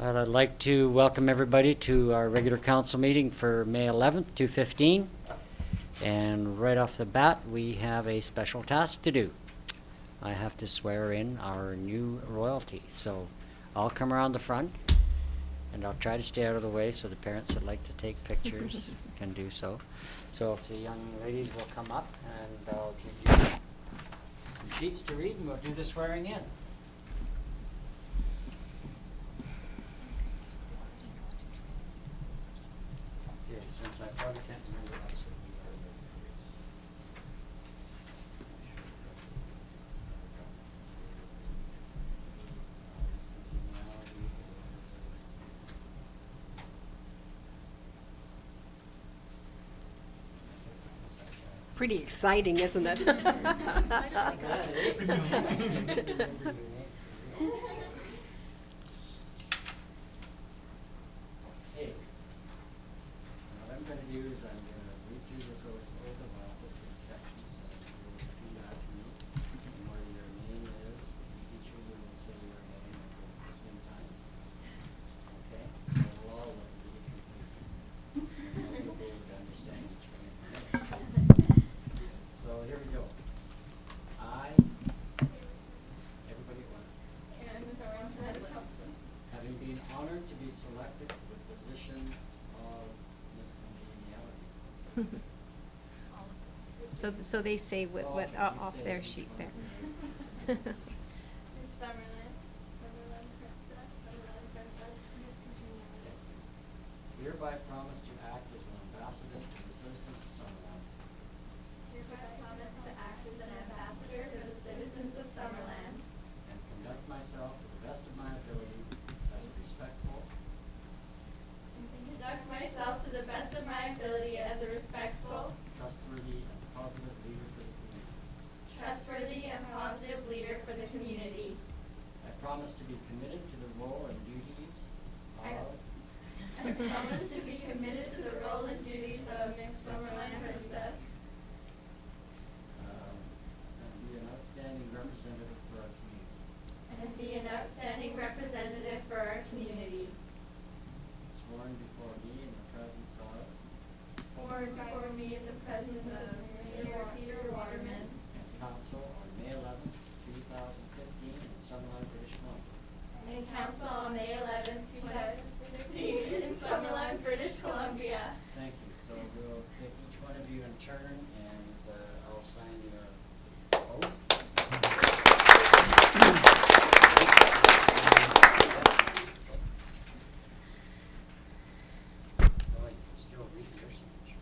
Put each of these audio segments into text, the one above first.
I'd like to welcome everybody to our regular council meeting for May 11th, 2015. And right off the bat, we have a special task to do. I have to swear in our new royalty. So I'll come around the front and I'll try to stay out of the way so the parents that like to take pictures can do so. So if the young ladies will come up, and I'll give you some sheets to read and we'll do the swearing in. Yeah, since I probably can't remember how to say Pretty exciting, isn't it? Okay. What I'm going to do is I'm going to read through this oath of office in sections. You'll repeat after me, and where your name is. Each of you will say your name at the same time. Okay? So we'll all look really confusing. And you'll be able to understand each one. So here we go. Everybody at once. Having been honored to be selected for the position of Miss Congeniality. So they say what off their sheet there. Miss Summerland, Summerland Princess, Miss Congeniality. Hereby promise to act as an ambassador to the citizens of Summerland Hereby promise to act as an ambassador for the citizens of Summerland and conduct myself to the best of my ability as a respectful, and conduct myself to the best of my ability as a respectful, trustworthy, and positive leader for the community. trustworthy, and positive leader for the community. I promise to be committed to the role and duties of I promise to be committed to the role and duties of Miss Summerland Princess and be an outstanding representative for our community. and be an outstanding representative for our community. Sworn before me in the presence of Sworn before me in the presence of Mayor Peter Waterman and council on May 11th, 2015 in Summerland, British Columbia. and council on May 11th, 2015 in Summerland, British Columbia. Thank you. So we'll take each one of you in turn, and I'll sign your oath. Oh, you can still read your signature.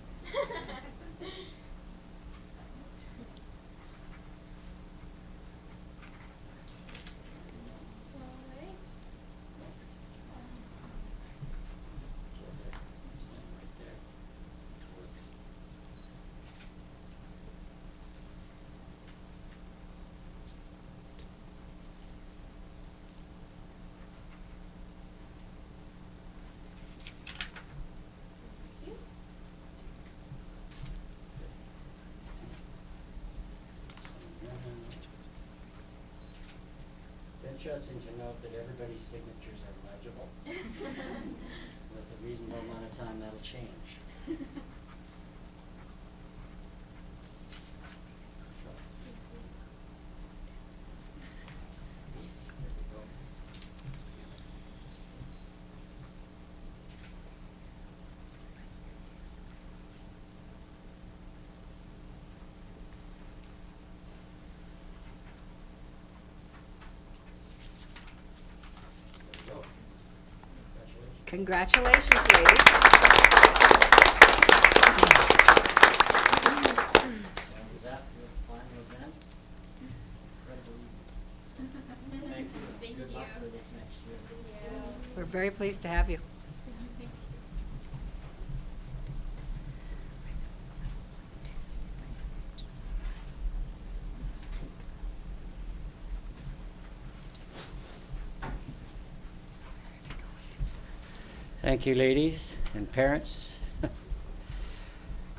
So there, sign right there. Works. It's interesting to note that everybody's signatures are legible. With a reasonable amount of time, that'll change. There we go. There we go. Congratulations. Congratulations, ladies. And was that the final then? Incredible. Thank you. Thank Good luck you. for this next year. We're very pleased to have you. Thank you, ladies and parents.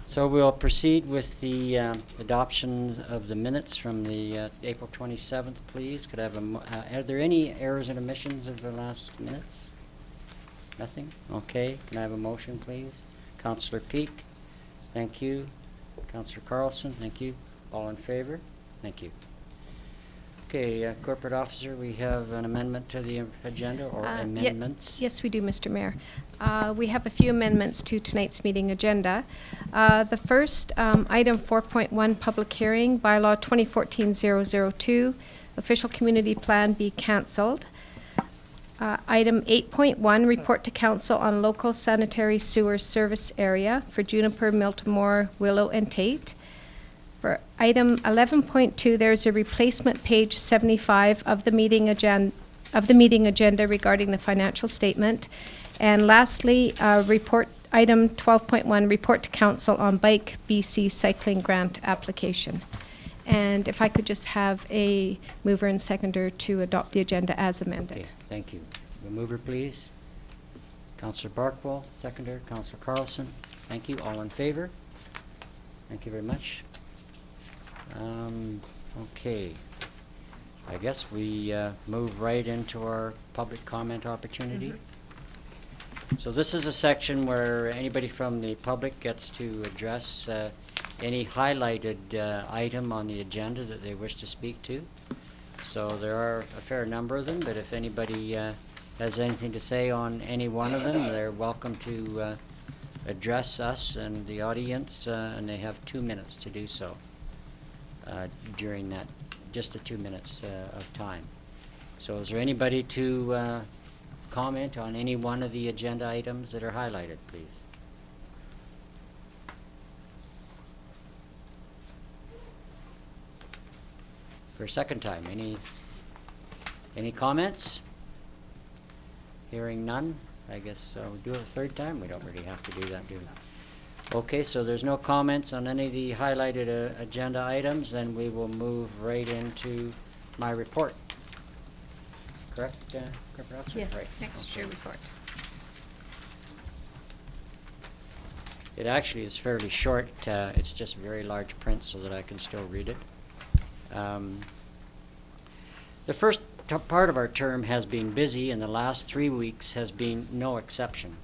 So we'll proceed with the adoption of the minutes from the April 27th, please. Could I have are there any errors and omissions of the last minutes? Nothing? Okay, can I have a motion, please? Councillor Peak, thank you. Councillor Carlson, thank you. All in favor? Thank you. Okay, Corporate Officer, we have an amendment to the agenda or amendments? Yes, we do, Mr. Mayor. We have a few amendments to tonight's meeting agenda. The first, item 4.1, public hearing, bylaw 2014-002, official community plan be cancelled. Item 8.1, report to council on local sanitary sewer service area for Juniper, Miltimore, Willow, and Tate. For item 11.2, there's a replacement page 75 of the meeting agenda regarding the financial statement. And lastly, report item 12.1, report to council on Bike BC cycling grant application. And if I could just have a mover and seconder to adopt the agenda as amended. Okay, thank you. The mover, please. Councillor Barkwell, seconder. Councillor Carlson, thank you. All in favor? Thank you very much. Okay. I guess we move right into our public comment opportunity. So this is a section where anybody from the public gets to address any highlighted item on the agenda that they wish to speak to. So there are a fair number of them, but if anybody has anything to say on any one of them, they're welcome to address us and the audience, and they have 2 minutes to do so during that, just the 2 minutes of time. So is there anybody to comment on any one of the agenda items that are highlighted, please? For a second time, any comments? Hearing none, I guess we'll do it a third time. We don't really have to do that, do we? Okay, so there's no comments on any of the highlighted agenda items, then we will move right into my report. Correct, Corporate Officer? Yes, Right. next year report. It actually is fairly short. It's just very large print so that I can still read it. The first part of our term has been busy, and the last 3 weeks has been no exception.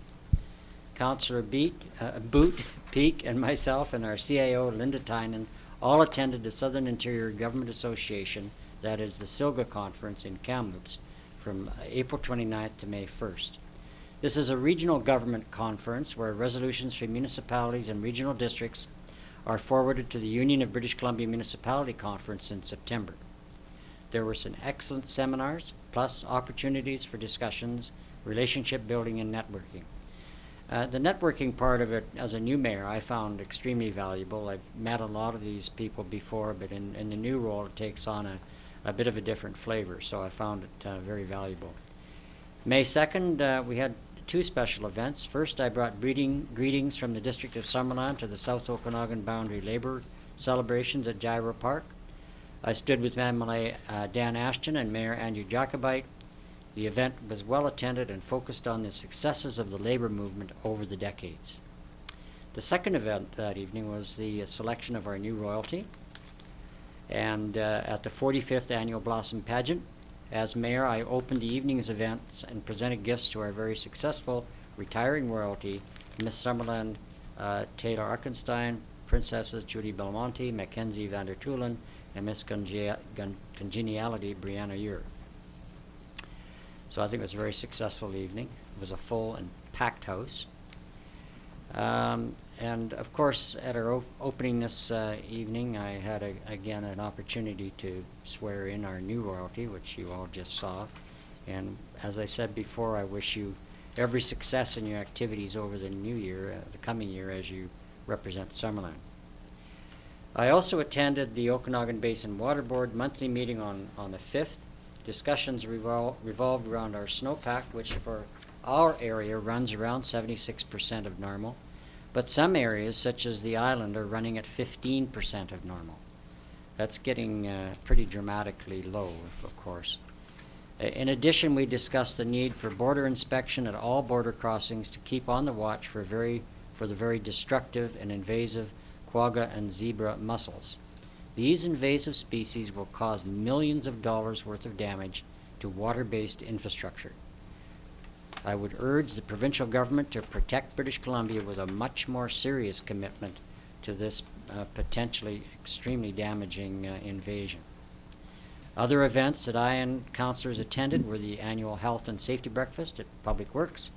Councillor Boot, Peak, and myself and our CAO, Linda Tynan, all attended the Southern Interior Government Association, that is the SILGA conference in Kamloops, from April 29th to May 1st. This is a regional government conference where resolutions for municipalities and regional districts are forwarded to the Union of British Columbia Municipality Conference in September. There were some excellent seminars, plus opportunities for discussions, relationship building, and networking. The networking part of it, as a new mayor, I found extremely valuable. I've met a lot of these people before, but in the new role it takes on a bit of a different flavor, so I found it very valuable. May 2nd, we had 2 special events. First, I brought greetings from the District of Summerland to the South Okanagan Boundary Labour celebrations at Gyro Park. I stood with MLA Dan Ashton and Mayor Andrew Jacobite. The event was well attended and focused on the successes of the labor movement over the decades. The second event that evening was the selection of our new royalty. And at the 45th Annual Blossom Pageant, as mayor, I opened the evening's events and presented gifts to our very successful retiring royalty, Miss Summerland Taylor Arkenstein, Princesses Judy Belmonte, Mackenzie Vandertulen, and Miss Congeniality Brianna Ure. So I think it was a very successful evening. It was a full and packed house. And of course, at our opening this evening, I had again an opportunity to swear in our new royalty, which you all just saw. And as I said before, I wish you every success in your activities over the new year, the coming year, as you represent Summerland. I also attended the Okanagan Basin Water Board monthly meeting on the 5th. Discussions revolved around our snowpack, which for our area runs around 76% of normal, but some areas, such as the island, are running at 15% of normal. That's getting pretty dramatically low, of course. In addition, we discussed the need for border inspection at all border crossings to keep on the watch for the very destructive and invasive quagga and zebra mussels. These invasive species will cause millions of dollars worth of damage to water-based infrastructure. I would urge the provincial government to protect British Columbia with a much more serious commitment to this potentially extremely damaging invasion. Other events that I and councillors attended were the annual Health and Safety Breakfast at Public Works.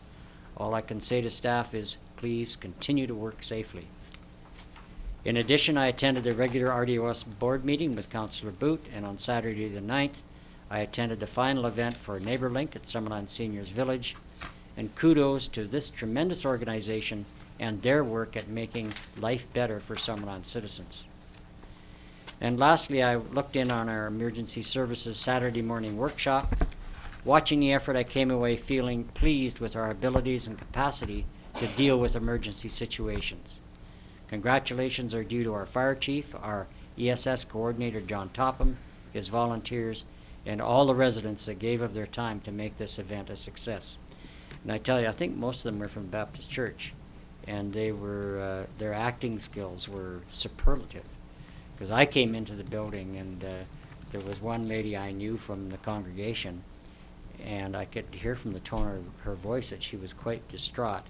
All I can say to staff is please continue to work safely. In addition, I attended the regular RDOS board meeting with Councillor Boot, and on Saturday the 9th, I attended the final event for NeighborLink at Summerland Seniors Village, and kudos to this tremendous organization and their work at making life better for Summerland citizens. And lastly, I looked in on our emergency services Saturday morning workshop. Watching the effort, I came away feeling pleased with our abilities and capacity to deal with emergency situations. Congratulations are due to our fire chief, our ESS coordinator, John Topham, his volunteers, and all the residents that gave of their time to make this event a success. And I tell you, I think most of them were from Baptist Church, and they were, their acting skills were superlative. Because I came into the building, and there was one lady I knew from the congregation, and I could hear from the tone of her voice that she was quite distraught.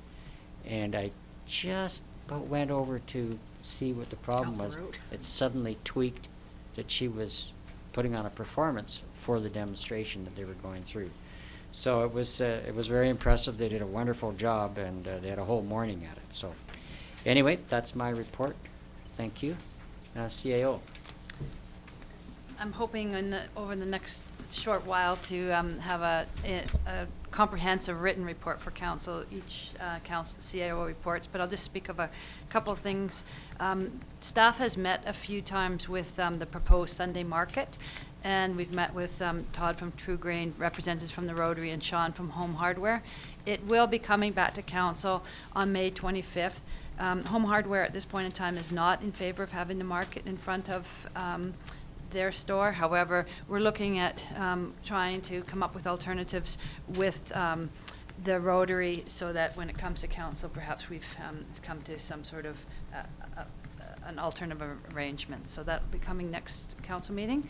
And I just went over to see what the problem was. It suddenly tweaked that she was putting on a performance for the demonstration that they were going through. So it was very impressive. They did a wonderful job, and they had a whole morning at it. So anyway, that's my report. Thank you. CAO. I'm hoping over the next short while to have a comprehensive written report for council, each council CAO reports, but I'll just speak of a couple of things. Staff has met a few times with the proposed Sunday market, and we've met with Todd from True Grain, representatives from the Rotary, and Sean from Home Hardware. It will be coming back to council on May 25th. Home Hardware at this point in time is not in favor of having the market in front of their store. However, we're looking at trying to come up with alternatives with the Rotary so that when it comes to council, perhaps we've come to some sort of an alternative arrangement. So that will be coming next council meeting.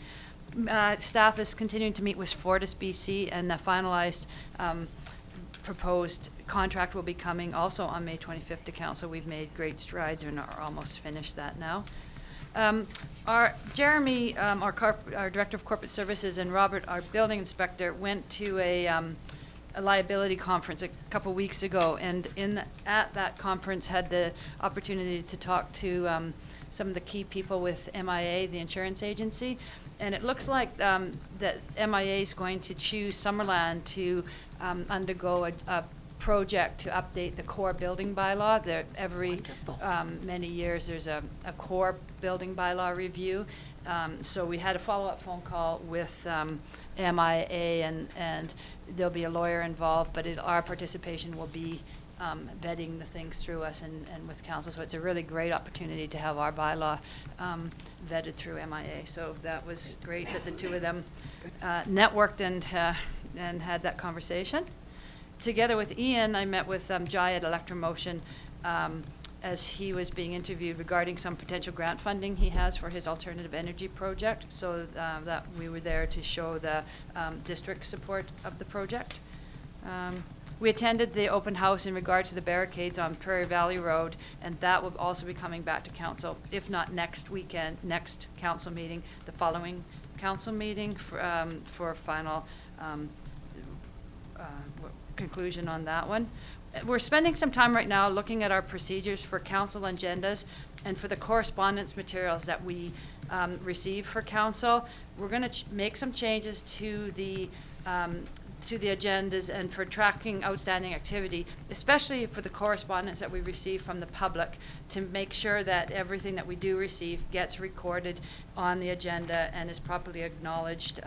Staff is continuing to meet with Fortis BC, and the finalized proposed contract will be coming also on May 25th to council. We've made great strides and are almost finished that now. Our Jeremy, our Director of Corporate Services, and Robert, our Building Inspector, went to a liability conference a couple weeks ago, and at that conference had the opportunity to talk to some of the key people with MIA, the insurance agency, and it looks like that MIA is going to choose Summerland to undergo a project to update the core building bylaw. There, every many years there's a core building bylaw review. So we had a follow-up phone call with MIA, and there'll be a lawyer involved, but our participation will be vetting the things through us and with council. So it's a really great opportunity to have our bylaw vetted through MIA. So that was great that the two of them networked and had that conversation. Together with Ian, I met with Jai at Electromotion as he was being interviewed regarding some potential grant funding he has for his alternative energy project. So that we were there to show the district support of the project. We attended the open house in regard to the barricades on Prairie Valley Road, and that will also be coming back to council, if not next weekend, next council meeting, the following council meeting for final conclusion on that one. We're spending some time right now looking at our procedures for council agendas and for the correspondence materials that we receive for council. We're going to make some changes to the agendas and for tracking outstanding activity, especially for the correspondence that we receive from the public, to make sure that everything that we do receive gets recorded on the agenda and is properly acknowledged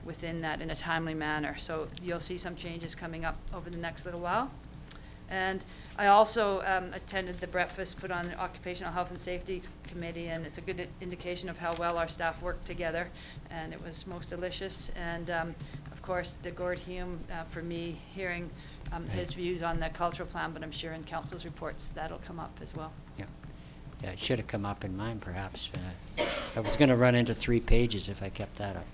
within that in a timely manner. So you'll see some changes coming up over the next little while. And I also attended the breakfast put on the Occupational Health and Safety Committee, and it's a good indication of how well our staff work together, and it was most delicious. And of course, the Gord Hume, for me, hearing his views on the cultural plan, but I'm sure in council's reports that'll come up as well. Yeah, yeah, it should have come up in mine, perhaps. I was going to run into 3 pages if I kept that up.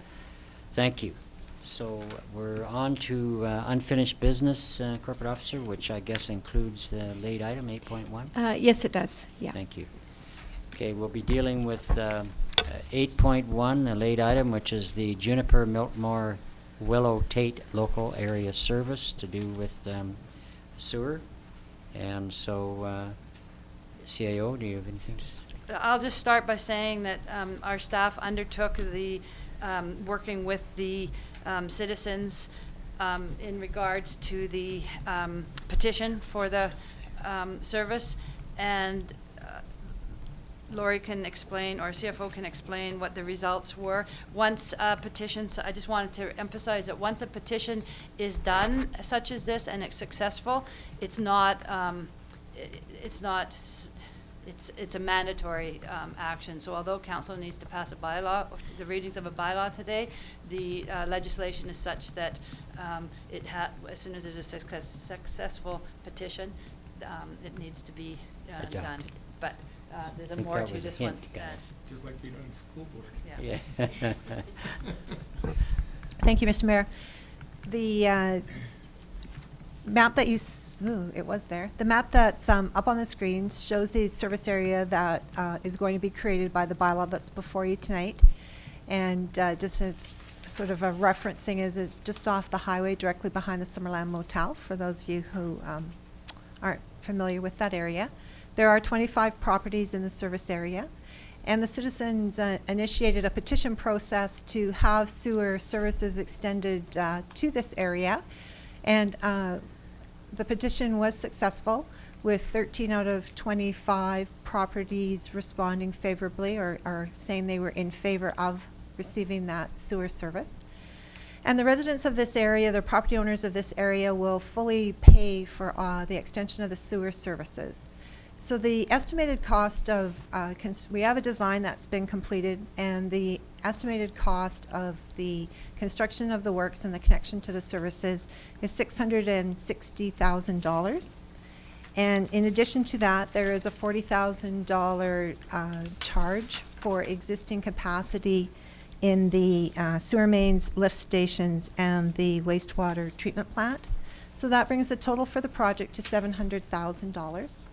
Thank you. So we're on to unfinished business, corporate officer, which I guess includes the late item 8.1. Yes, it does, yeah. Thank you. Okay, we'll be dealing with 8.1, a late item, which is the Juniper Miltmore Willow Tate Local Area Service to do with sewer. And so, CAO, do you have anything to say? I'll just start by saying that our staff undertook the working with the citizens in regards to the petition for the service, and Lori can explain, or CFO can explain what the results were. Once a petition, so I just wanted to emphasize that once a petition is done, such as this, and it's successful, it's a mandatory action. So although council needs to pass a bylaw, the readings of a bylaw today, the legislation is such that as soon as it is a successful petition, it needs to be done. Adopted. But there's I think more that to was a this one. hint, guys. Just like being on the school board. Yeah. Yeah. Thank you, Mr. Mayor. The map that the map that's up on the screen shows the service area that is going to be created by the bylaw that's before you tonight. And just a sort of a referencing is it's just off the highway directly behind the Summerland Motel, for those of you who aren't familiar with that area. There are 25 properties in the service area, and the citizens initiated a petition process to have sewer services extended to this area. And the petition was successful, with 13 out of 25 properties responding favorably, or saying they were in favor of receiving that sewer service. And the residents of this area, the property owners of this area, will fully pay for the extension of the sewer services. So the estimated cost of, we have a design that's been completed, and the estimated cost of the construction of the works and the connection to the services is $660,000. And in addition to that, there is a $40,000 charge for existing capacity in the sewer mains, lift stations, and the wastewater treatment plant. So that brings the total for the project to $700,000.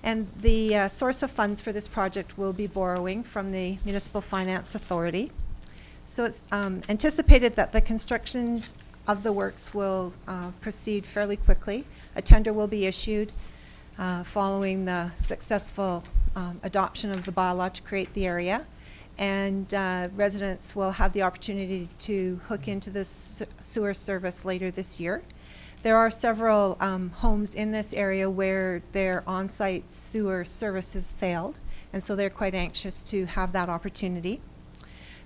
And the source of funds for this project will be borrowing from the Municipal Finance Authority. So it's anticipated that the constructions of the works will proceed fairly quickly. A tender will be issued following the successful adoption of the bylaw to create the area. And residents will have the opportunity to hook into the sewer service later this year. There are several homes in this area where their on-site sewer services failed, and so they're quite anxious to have that opportunity.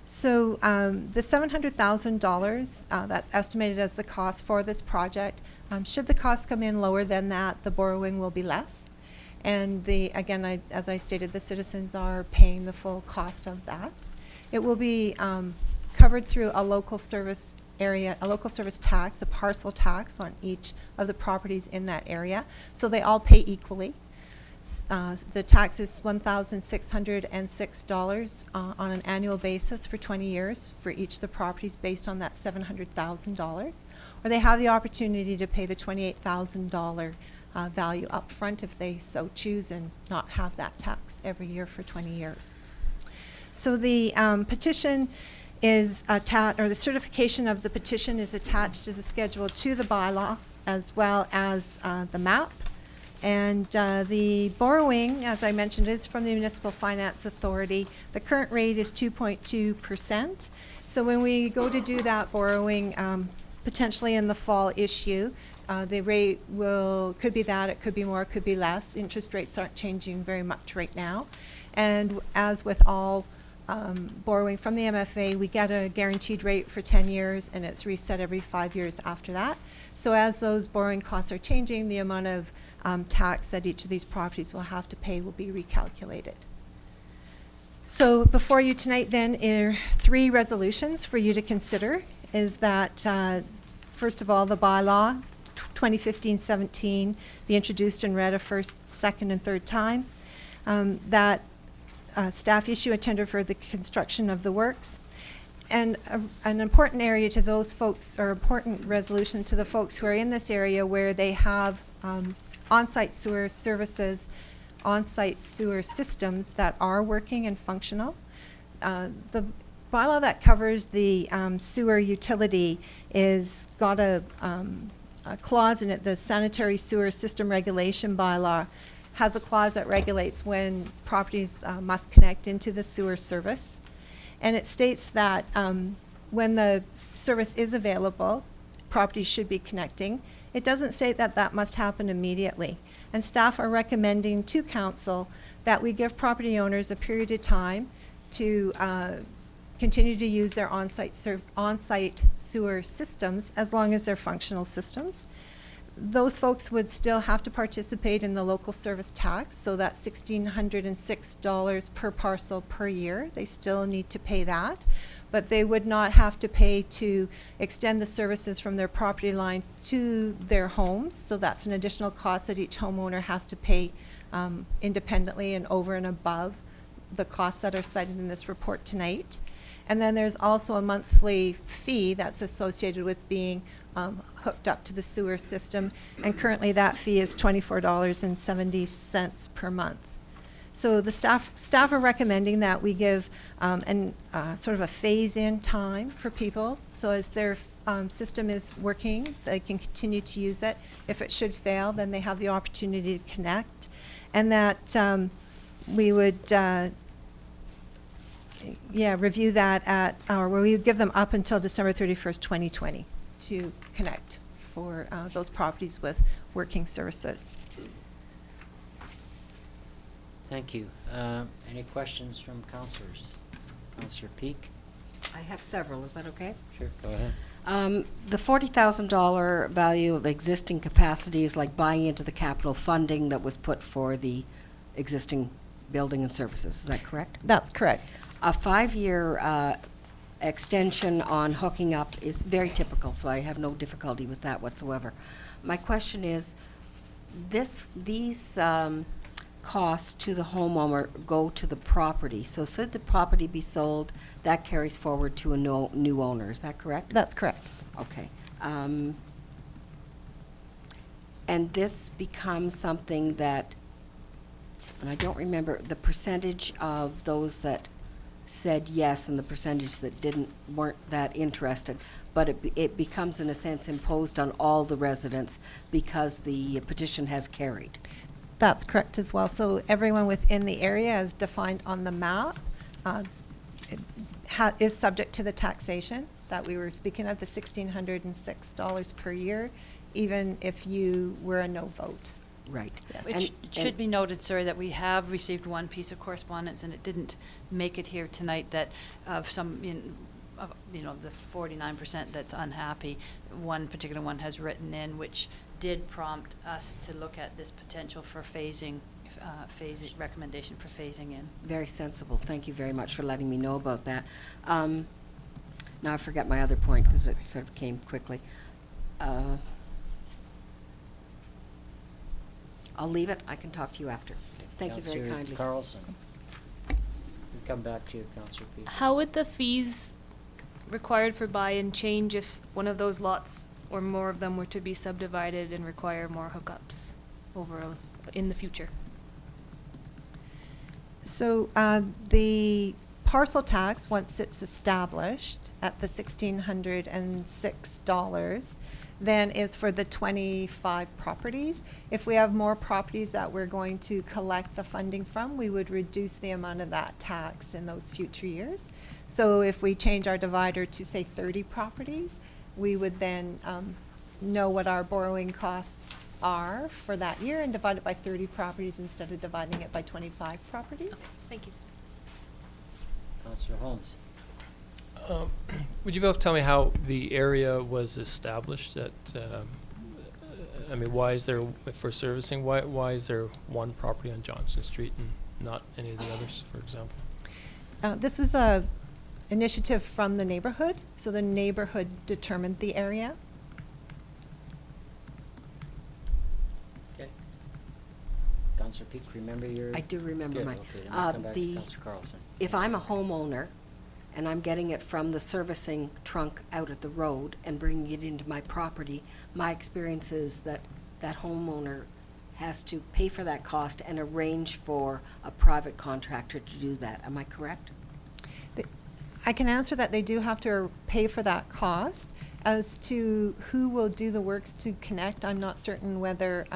So the $700,000 that's estimated as the cost for this project, should the cost come in lower than that, the borrowing will be less. And again, as I stated, the citizens are paying the full cost of that. It will be covered through a local service area, a local service tax, a parcel tax on each of the properties in that area. So they all pay equally. The tax is $1,606 on an annual basis for 20 years for each of the properties based on that $700,000. Or they have the opportunity to pay the $28,000 value up front if they so choose, and not have that tax every year for 20 years. So the petition is attached, or the certification of the petition is attached as a schedule to the bylaw, as well as the map. And the borrowing, as I mentioned, is from the Municipal Finance Authority. The current rate is 2.2%. So when we go to do that borrowing, potentially in the fall issue, the rate could be that, it could be more, it could be less. Interest rates aren't changing very much right now. And as with all borrowing from the MFA, we get a guaranteed rate for 10 years, and it's reset every 5 years after that. So as those borrowing costs are changing, the amount of tax that each of these properties will have to pay will be recalculated. So before you tonight then are 3 resolutions for you to consider. Is that, first of all, the bylaw 2015-17 be introduced and read a first, second, and third time. That staff issue a tender for the construction of the works. And an important area to those folks, or important resolution to the folks who are in this area where they have on-site sewer services, on-site sewer systems that are working and functional. The bylaw that covers the sewer utility is got a clause in it. The sanitary sewer system regulation bylaw has a clause that regulates when properties must connect into the sewer service. And it states that when the service is available, properties should be connecting. It doesn't state that that must happen immediately. And staff are recommending to council that we give property owners a period of time to continue to use their on-site sewer systems as long as they're functional systems. Those folks would still have to participate in the local service tax, so that's $1,606 per parcel per year. They still need to pay that, but they would not have to pay to extend the services from their property line to their homes. So that's an additional cost that each homeowner has to pay independently and over and above the costs that are cited in this report tonight. And then there's also a monthly fee that's associated with being hooked up to the sewer system, and currently that fee is $24.70 per month. So the staff are recommending that we give sort of a phase-in time for people, so as their system is working, they can continue to use it. If it should fail, then they have the opportunity to connect, and that we would review that or we would give them up until December 31st, 2020 to connect for those properties with working services. Thank you. Any questions from councillors? Councillor Peak? I have several, is that okay? Sure, go ahead. The $40,000 value of existing capacity is like buying into the capital funding that was put for the existing building and services, is that correct? That's correct. A 5-year extension on hooking up is very typical, so I have no difficulty with that whatsoever. My question is, these costs to the homeowner go to the property. So should the property be sold, that carries forward to a new owner, is that correct? That's correct. Okay. And this becomes something that, and I don't remember the percentage of those that said yes and the percentage that weren't that interested, but it becomes in a sense imposed on all the residents because the petition has carried. That's correct as well. So everyone within the area, as defined on the map, is subject to the taxation that we were speaking of, the $1,606 per year, even if you were a no vote. Right. Yes. Which should be noted, sir, that we have received one piece of correspondence, and it didn't make it here tonight, that of some, the 49% that's unhappy, one particular one has written in, which did prompt us to look at this potential for phasing, recommendation for phasing in. Very sensible. Thank you very much for letting me know about that. Now I forget my other point because it sort of came quickly. I'll leave it. I can talk to you after. Thank you very kindly. Councillor Carlson. We'll come back to you, Councillor Peak. How would the fees required for buy-in change if one of those lots or more of them were to be subdivided and require more hookups in the future? So the parcel tax, once it's established at the $1,606, then is for the 25 properties. If we have more properties that we're going to collect the funding from, we would reduce the amount of that tax in those future years. So if we change our divider to, say, 30 properties, we would then know what our borrowing costs are for that year and divide it by 30 properties instead of dividing it by 25 properties. Okay, thank you. Councillor Holmes. Would you be able to tell me how the area was established? Why is there, for servicing, why is there one property on Johnson Street and not any of the others, for example? This was a initiative from the neighborhood, so the neighborhood determined the area. Okay. Councillor Peak, remember your... I do remember Good, mine. okay, then we'll come back to Councillor Carlson. If I'm a homeowner and I'm getting it from the servicing trunk out at the road and bringing it into my property, my experience is that that homeowner has to pay for that cost and arrange for a private contractor to do that. Am I correct? I can answer that. They do have to pay for that cost. As to who will do the works to connect, I'm not certain whether,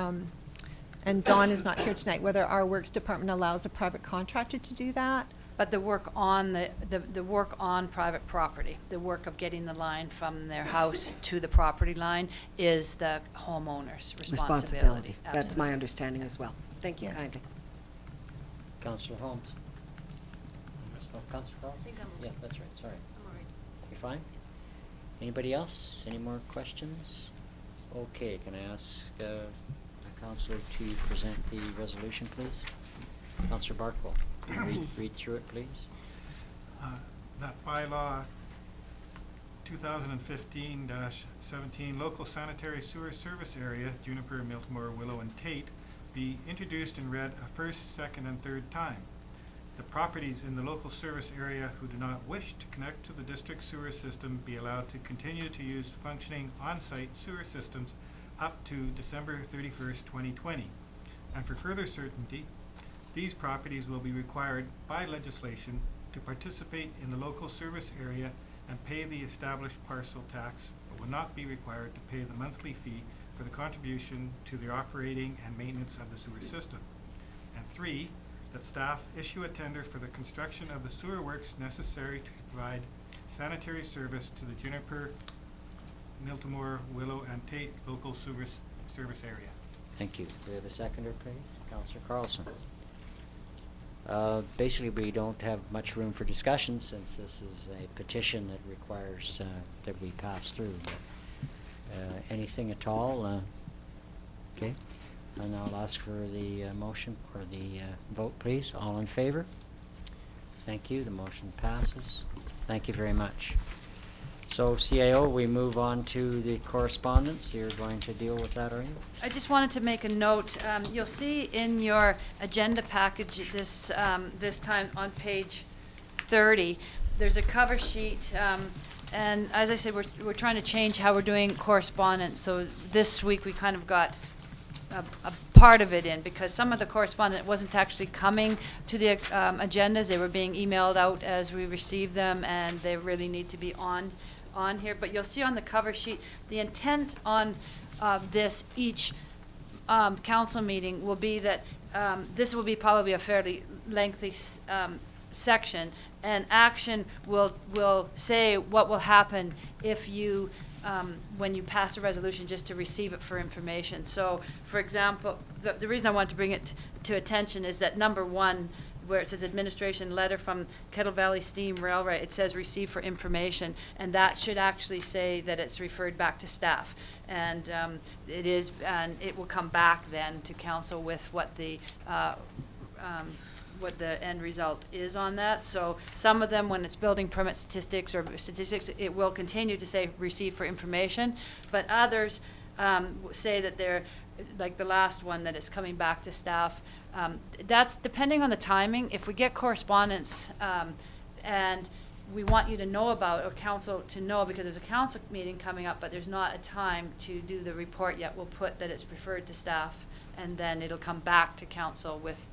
and Dawn is not here tonight, whether our works department allows a private contractor to do that. But the work on the work on private property, the work of getting the line from their house to the property line is the homeowner's responsibility. That's Absolutely. my understanding as well. Thank you Yes. kindly. Councillor Holmes? Oh, Councillor Carlson? I think I'm Yeah, that's right, sorry. You're fine? Anybody else? Any more questions? Okay, can I ask a councillor to present the resolution, please? Councillor Barkwell, read through it, please. That bylaw 2015-17 local sanitary sewer service area, Juniper, Miltimore, Willow, and Tate, be introduced and read a first, second, and third time. The properties in the local service area who do not wish to connect to the district sewer system be allowed to continue to use functioning on-site sewer systems up to December 31st, 2020. And for further certainty, these properties will be required by legislation to participate in the local service area and pay the established parcel tax, but will not be required to pay the monthly fee for the contribution to the operating and maintenance of the sewer system. And 3, that staff issue a tender for the construction of the sewer works necessary to provide sanitary service to the Juniper, Miltimore, Willow, and Tate local service area. Thank you. Do we have a seconder, please? Councillor Carlson. Basically, we don't have much room for discussion since this is a petition that requires that we pass through. But, anything at all? Okay. And I'll ask for the motion or the vote, please. All in favor? Thank you. The motion passes. Thank you very much. So, CAO, we move on to the correspondence. You're going to deal with that, are you? I just wanted to make a note. You'll see in your agenda package this time on page 30, there's a cover sheet. And as I said, we're trying to change how we're doing correspondence. So this week we kind of got a part of it in because some of the correspondence wasn't actually coming to the agendas. They were being emailed out as we received them, and they really need to be on here. But you'll see on the cover sheet, the intent on this each council meeting will be that this will be probably a fairly lengthy section, and action will say what will happen if you when you pass a resolution just to receive it for information. So, for example, the reason I want to bring it to attention is that number 1, where it says administration letter from Kettle Valley Steam Railway, it says receive for information, and that should actually say that it's referred back to staff. And it is, and it will come back then to council with what the end result is on that. So some of them, when it's building permit statistics or statistics, it will continue to say receive for information, but others say that they're, like the last one, that it's coming back to staff. That's depending on the timing. If we get correspondence and we want you to know about, or council to know, because there's a council meeting coming up, but there's not a time to do the report yet, we'll put that it's referred to staff, and then it'll come back to council with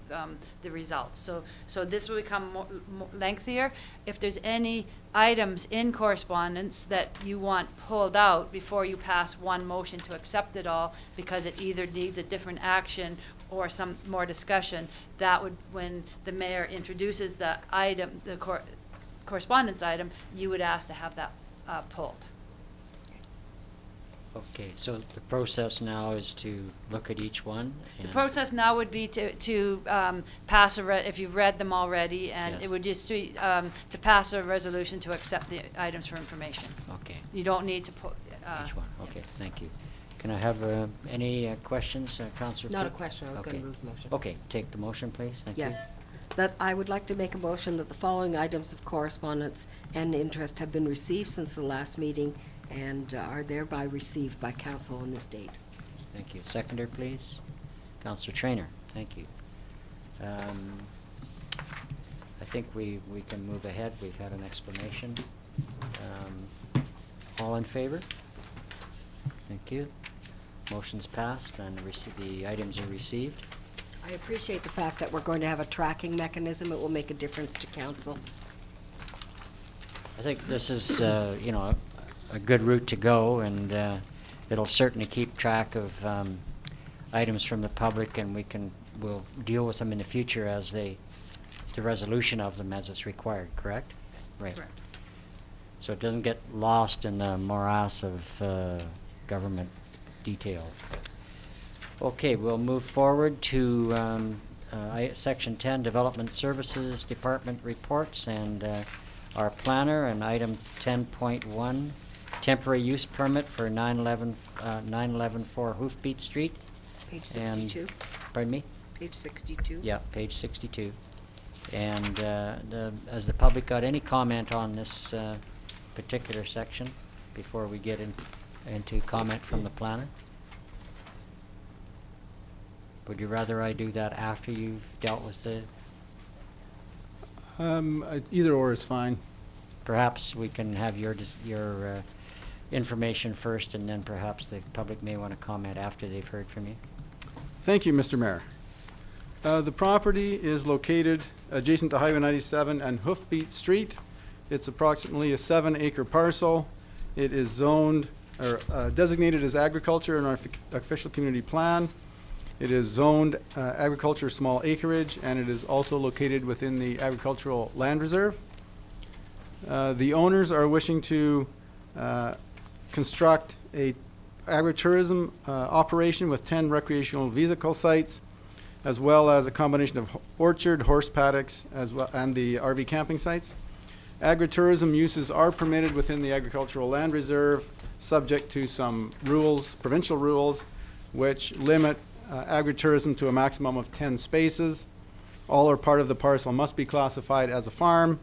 the results. So this will become more lengthier. If there's any items in correspondence that you want pulled out before you pass one motion to accept it all, because it either needs a different action or some more discussion, that would, when the mayor introduces the item, the correspondence item, you would ask to have that pulled. Okay, so the process now is to look at each one? The and- process now would be to pass if you've read them already, and Yes. it would just be to pass a resolution to accept the items for information. Okay, You don't need to put. each one, okay, thank you. Can I have any questions, Councillor? Not a Cook? question, I was going Okay. to move the motion. Okay, take the motion, please, thank you. Yes. That I would like to make a motion that the following items of correspondence and interest have been received since the last meeting and are thereby received by council on this date. Thank you. Seconder, please. Councillor Trainer, thank you. I think we can move ahead. We've had an explanation. All in favor? Thank you. Motion's passed and the items are received. I appreciate the fact that we're going to have a tracking mechanism. It will make a difference to council. I think this is, you know, a good route to go, and it'll certainly keep track of items from the public, and we'll deal with them in the future as the resolution of them as it's required, correct? Right. Correct. So it doesn't get lost in the morass of government detail. Okay, we'll move forward to Section 10, Development Services Department Reports, and our planner, and item 10.1, Temporary Use Permit for 9114 Hoofbeat Street. Page And- 62. Pardon me? Page 62. Yeah, page 62. And has the public got any comment on this particular section before we get into comment from the planner? Would you rather I do that after you've dealt with the, Either or is fine. perhaps we can have your information first, and then perhaps the public may want to comment after they've heard from you? Thank you, Mr. Mayor. The property is located adjacent to Highway 97 and Hoofbeat Street. It's approximately a 7-acre parcel. It is zoned, or designated as agriculture in our official community plan. It is zoned agriculture small acreage, and it is also located within the agricultural land reserve. The owners are wishing to construct a agritourism operation with 10 recreational vehicle sites, as well as a combination of orchard, horse paddocks, as well, and the RV camping sites. Agritourism uses are permitted within the agricultural land reserve, subject to some rules, provincial rules, which limit agritourism to a maximum of 10 spaces. All or part of the parcel must be classified as a farm,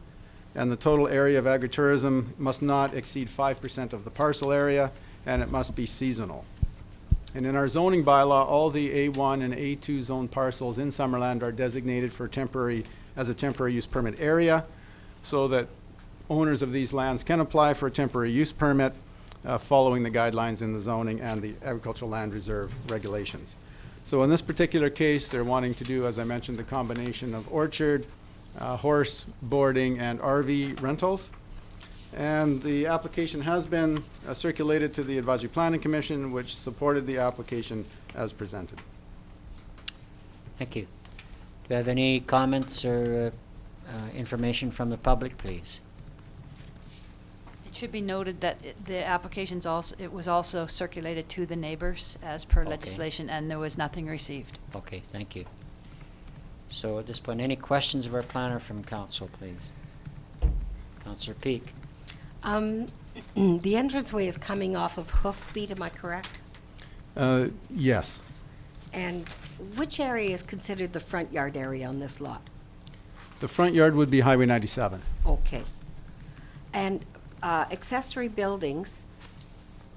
and the total area of agritourism must not exceed 5% of the parcel area, and it must be seasonal. And in our zoning bylaw, all the A1 and A2 zone parcels in Summerland are designated for as a temporary use permit area, so that owners of these lands can apply for a temporary use permit following the guidelines in the zoning and the agricultural land reserve regulations. So in this particular case, they're wanting to do, as I mentioned, a combination of orchard, horse boarding, and RV rentals. And the application has been circulated to the Advisory Planning Commission, which supported the application as presented. Thank you. Do you have any comments or information from the public, please? It should be noted that the application's it was also circulated to the neighbors as per Okay. legislation, and there was nothing received. Okay, thank you. So at this point, any questions of our planner from council, please? Councillor Peak. The entranceway is coming off of Hoofbeat, am I correct? Yes. And which area is considered the front yard area on this lot? The front yard would be Highway 97. Okay. And accessory buildings,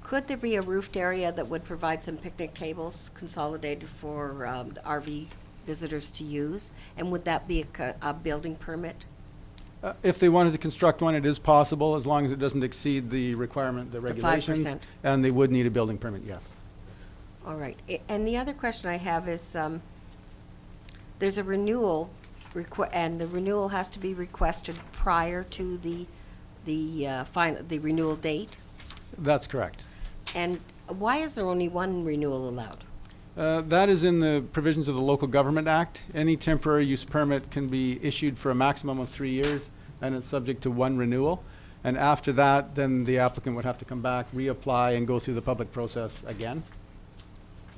could there be a roofed area that would provide some picnic tables consolidated for the RV visitors to use? And would that be a building permit? If they wanted to construct one, it is possible, as long as it doesn't exceed the requirement, the regulations. 5%. And they would need a building permit, yes. All right. And the other question I have is, there's a renewal, and the renewal has to be requested prior to the renewal date? That's correct. And why is there only one renewal allowed? That is in the provisions of the Local Government Act. Any temporary use permit can be issued for a maximum of 3 years, and it's subject to one renewal. And after that, then the applicant would have to come back, reapply, and go through the public process again.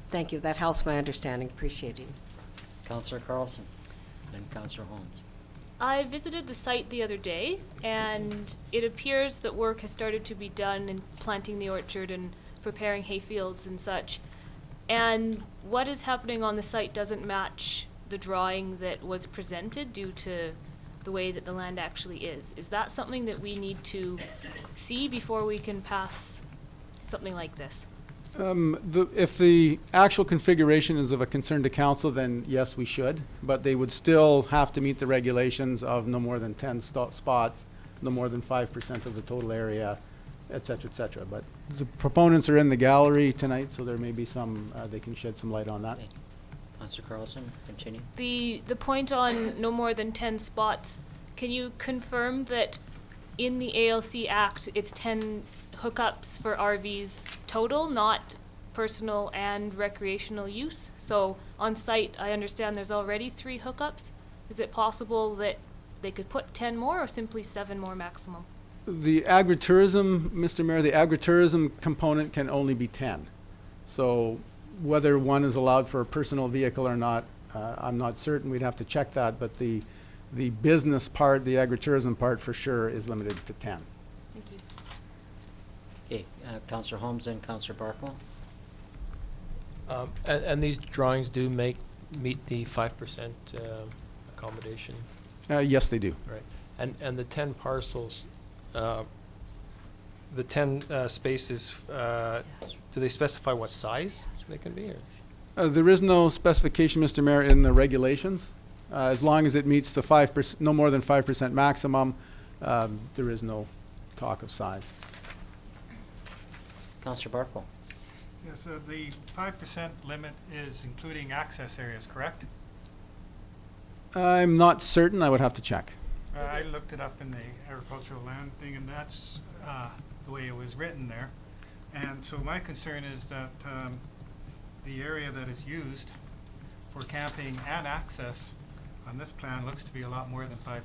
Thank you. That helps my understanding. Appreciate it. Councillor Carlson, then Councillor Holmes. I visited the site the other day, and it appears that work has started to be done in planting the orchard and preparing hay fields and such. And what is happening on the site doesn't match the drawing that was presented due to the way that the land actually is. Is that something that we need to see before we can pass something like this? If the actual configuration is of a concern to council, then yes, we should, but they would still have to meet the regulations of no more than 10 spots, no more than 5% of the total area, et cetera, et cetera. But the proponents are in the gallery tonight, so there may be some, they can shed some light on that. Okay. Councillor Carlson, continue. The point on no more than 10 spots, can you confirm that in the ALC Act, it's 10 hookups for RVs total, not personal and recreational use? So on site, I understand there's already 3 hookups. Is it possible that they could put 10 more or simply 7 more maximum? The agritourism, Mr. Mayor, the agritourism component can only be 10. So whether one is allowed for a personal vehicle or not, I'm not certain. We'd have to check that, but the business part, the agritourism part for sure is limited to 10. Thank you. Okay, Councillor Holmes and Councillor Barkwell. And these drawings do meet the 5% accommodation, Yes, they do. right? And the 10 parcels, the 10 spaces, do they specify what size they can be? Or? There is no specification, Mr. Mayor, in the regulations. As long as it meets the 5%, no more than 5% maximum, there is no talk of size. Councillor Barkwell. Yeah, so the 5% limit is including access areas, correct? I'm not certain. I would have to check. I looked it up in the agricultural land thing, and that's the way it was written there. And so my concern is that the area that is used for camping and access on this plan looks to be a lot more than 5%.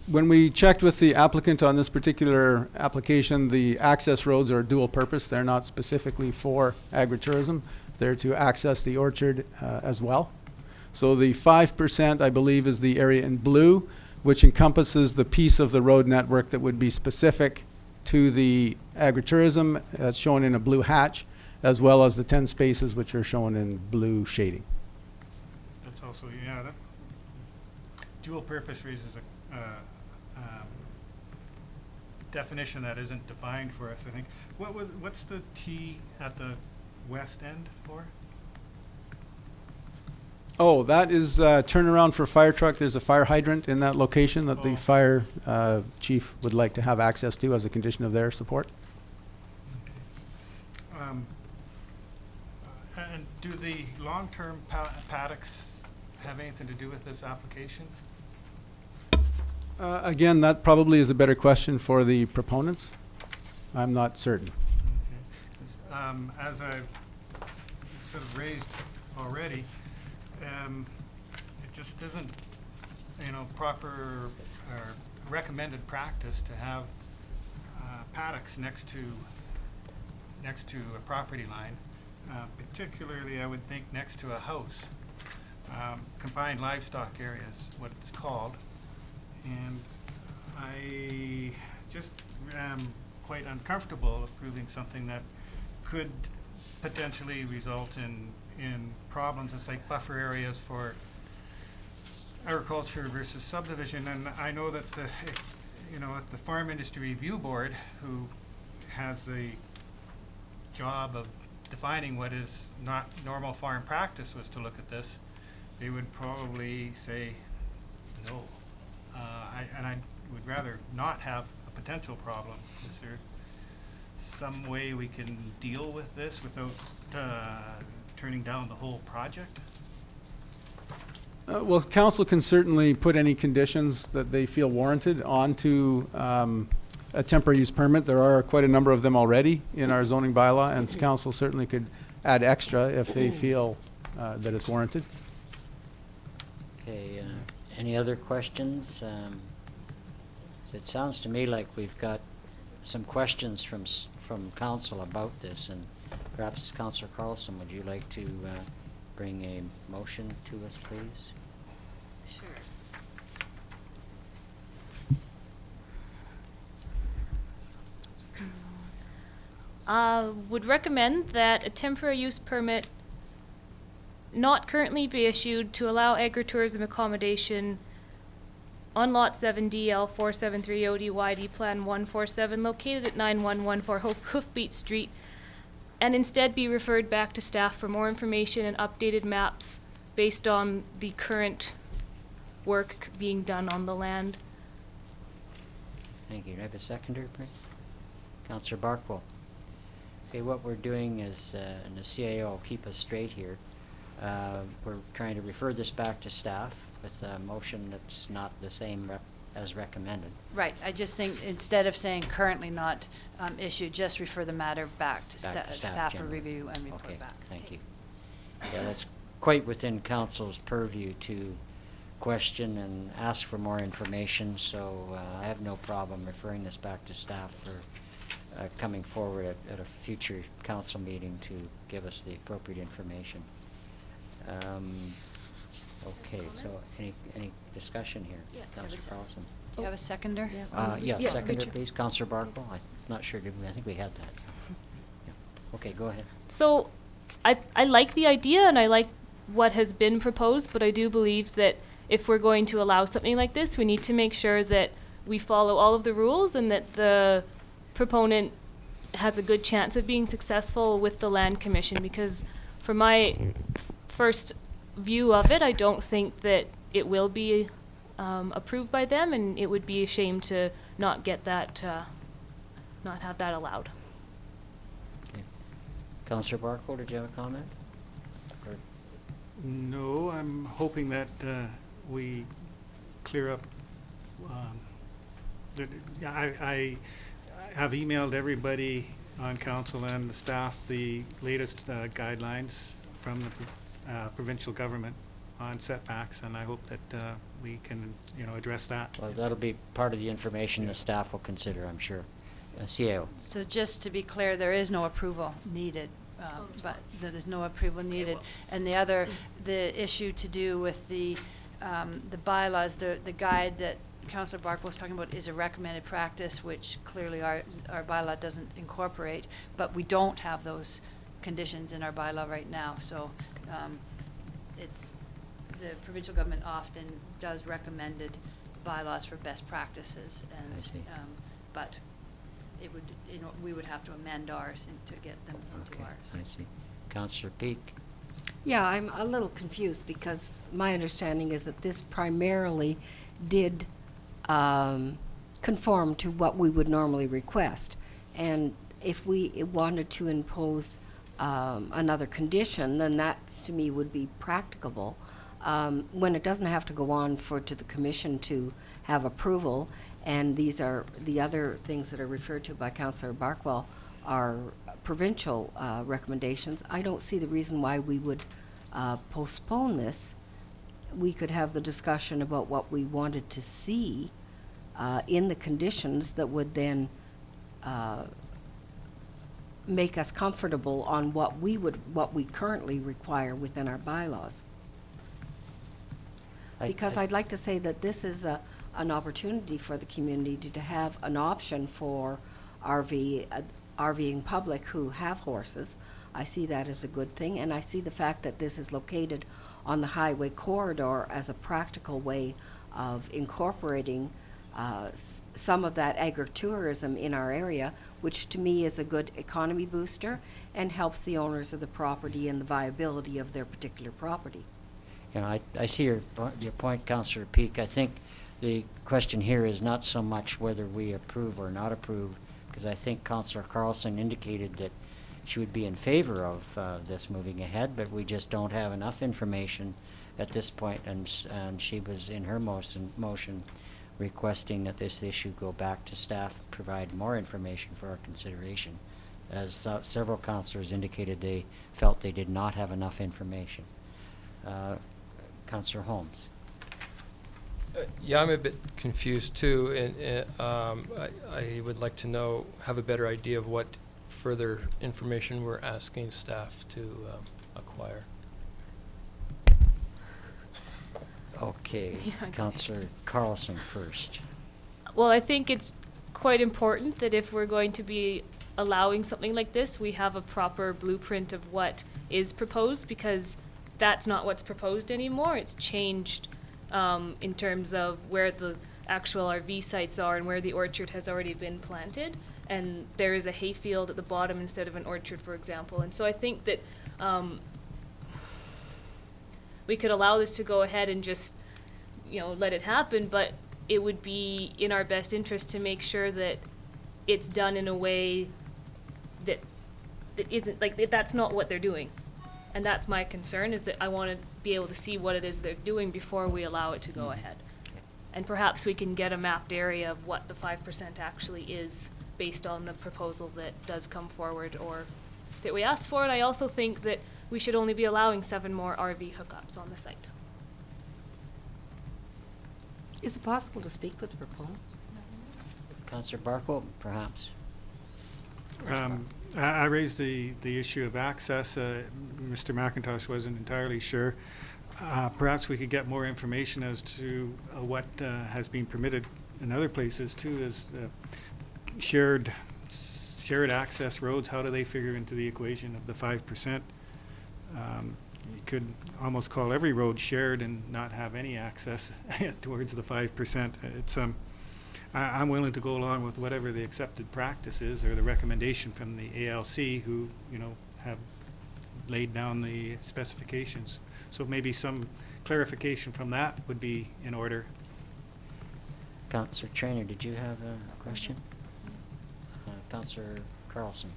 When we checked with the applicant on this particular application, the access roads are dual purpose. They're not specifically for agritourism. They're to access the orchard as well. So the 5%, I believe, is the area in blue, which encompasses the piece of the road network that would be specific to the agritourism, as shown in a blue hatch, as well as the 10 spaces which are shown in blue shading. That's also, yeah, that dual purpose raises a definition that isn't defined for us, I think. What's the T at the west end for? Oh, that is turnaround for fire truck. There's a fire hydrant in that location that the fire chief would like to have access to as a condition of their support. And do the long-term paddocks have anything to do with this application? Again, that probably is a better question for the proponents. I'm not certain. Okay. As I've sort of raised already, it just isn't, proper or recommended practice to have paddocks next to a property line. Particularly, I would think next to a house. Confined livestock area is what it's called. And I just am quite uncomfortable approving something that could potentially result in problems. It's like buffer areas for agriculture versus subdivision. And I know that at the Farm Industry Review Board, who has the job of defining what is not normal farm practice, was to look at this, they would probably say no. I would rather not have a potential problem. Is there some way we can deal with this without turning down the whole project? Well, council can certainly put any conditions that they feel warranted onto a temporary use permit. There are quite a number of them already in our zoning bylaw, and council certainly could add extra if they feel that it's warranted. Okay, any other questions? It sounds to me like we've got some questions from council about this, and perhaps Councillor Carlson, would you like to bring a motion to us, please? Sure. Would recommend that a temporary use permit not currently be issued to allow agritourism accommodation on Lot 7 DL 473 ODYD Plan 147 located at 9114 Hoofbeat Street, and instead be referred back to staff for more information and updated maps based on the current work being done on the land. Thank you. Do I have a seconder, please? Councillor Barkwell. Okay, what we're doing is, and the CAO will keep us straight here, we're trying to refer this back to staff with a motion that's not the same as recommended. Right, I just think instead of saying currently not issued, just refer the matter back to Back to staff staff for generally. review and report Okay, back. thank you. Yeah, that's quite within council's purview to question and ask for more information, so I have no problem referring this back to staff for coming forward at a future council meeting to give us the appropriate information. Okay, so any discussion here? Yeah. Councillor Carlson? Do you have a seconder? Yeah, Yeah, seconder, Richard. please. Councillor Barkwell? I'm not sure, did we? I think we had that. Yeah. Okay, go ahead. So I like the idea and I like what has been proposed, but I do believe that if we're going to allow something like this, we need to make sure that we follow all of the rules and that the proponent has a good chance of being successful with the Land Commission, because from my first view of it, I don't think that it will be approved by them, and it would be a shame to not get that, not have that allowed. Okay. Councillor Barkwell, did you have a comment? Or No, I'm hoping that we clear up. I have emailed everybody on council and the staff the latest guidelines from the provincial government on setbacks, and I hope that we can, address that. Well, that'll be part of the information the staff will consider, I'm sure. CAO? So just to be clear, there is no approval needed, but there is no approval needed. And the issue to do with the bylaws, the guide that Councillor Barkwell was talking about is a recommended practice, which clearly our bylaw doesn't incorporate, but we don't have those conditions in our bylaw right now. So it's, the provincial government often does recommended bylaws for best practices, and I see. but it would, we would have to amend ours to get them into Okay, ours. I see. Councillor Peak? Yeah, I'm a little confused because my understanding is that this primarily did conform to what we would normally request. And if we wanted to impose another condition, then that to me would be practicable. When it doesn't have to go on to the commission to have approval, and these are the other things that are referred to by Councillor Barkwell are provincial recommendations, I don't see the reason why we would postpone this. We could have the discussion about what we wanted to see in the conditions that would then make us comfortable on what we currently require within our bylaws. Because I'd like to say that this is an opportunity for the community to have an option for RVing public who have horses. I see that as a good thing, and I see the fact that this is located on the highway corridor as a practical way of incorporating some of that agritourism in our area, which to me is a good economy booster and helps the owners of the property and the viability of their particular property. You know, I see your point, Councillor Peak. I think the question here is not so much whether we approve or not approve, because I think Councillor Carlson indicated that she would be in favor of this moving ahead, but we just don't have enough information at this point, and she was in her motion requesting that this issue go back to staff and provide more information for our consideration, as several councillors indicated they felt they did not have enough information. Councillor Holmes. Yeah, I'm a bit confused too, and I would like to have a better idea of what further information we're asking staff to acquire. Okay, Yeah, okay. Councillor Carlson first. Well, I think it's quite important that if we're going to be allowing something like this, we have a proper blueprint of what is proposed, because that's not what's proposed anymore. It's changed in terms of where the actual RV sites are and where the orchard has already been planted. and there is a hayfield at the bottom instead of an orchard, for example. And so I think that we could allow this to go ahead and just, let it happen, but it would be in our best interest to make sure that it's done in a way that isn't, that's not what they're doing. And that's my concern, is that I want to be able to see what it is they're doing before we allow it to go ahead. And perhaps we can get a mapped area of what the 5% actually is based on the proposal that does come forward or that we asked for. And I also think that we should only be allowing 7 more RV hookups on the site. Is it possible to speak with the proponent? Councillor Barco, perhaps. I raised the issue of access. Mr. McIntosh wasn't entirely sure. Perhaps we could get more information as to what has been permitted in other places too, as shared access roads. How do they figure into the equation of the 5%? You could almost call every road shared and not have any access towards the 5%. It's I'm willing to go along with whatever the accepted practice is or the recommendation from the ALC, who have laid down the specifications. So maybe some clarification from that would be in order. Councillor Traynor, did you have a question? Councillor Carlson.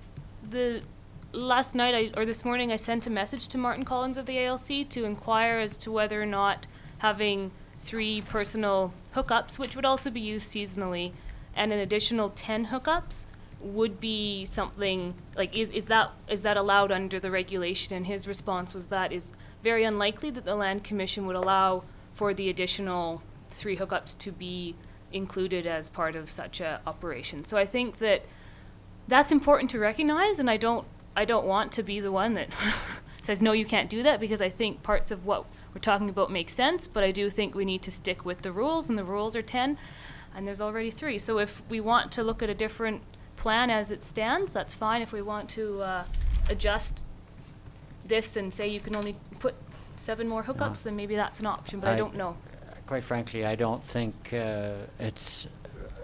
Last night or this morning I sent a message to Martin Collins of the ALC to inquire as to whether or not having 3 personal hookups, which would also be used seasonally, and an additional 10 hookups would be something like, is that allowed under the regulation? And his response was that is very unlikely that the Land Commission would allow for the additional 3 hookups to be included as part of such a operation. So I think that that's important to recognize, and I don't want to be the one that says no, you can't do that, because I think parts of what we're talking about make sense, but I do think we need to stick with the rules, and the rules are 10, and there's already 3. So if we want to look at a different plan as it stands, that's fine. If we want to adjust this and say you can only put 7 more hookups, then maybe that's an option, but I don't know. Quite frankly, I don't think it's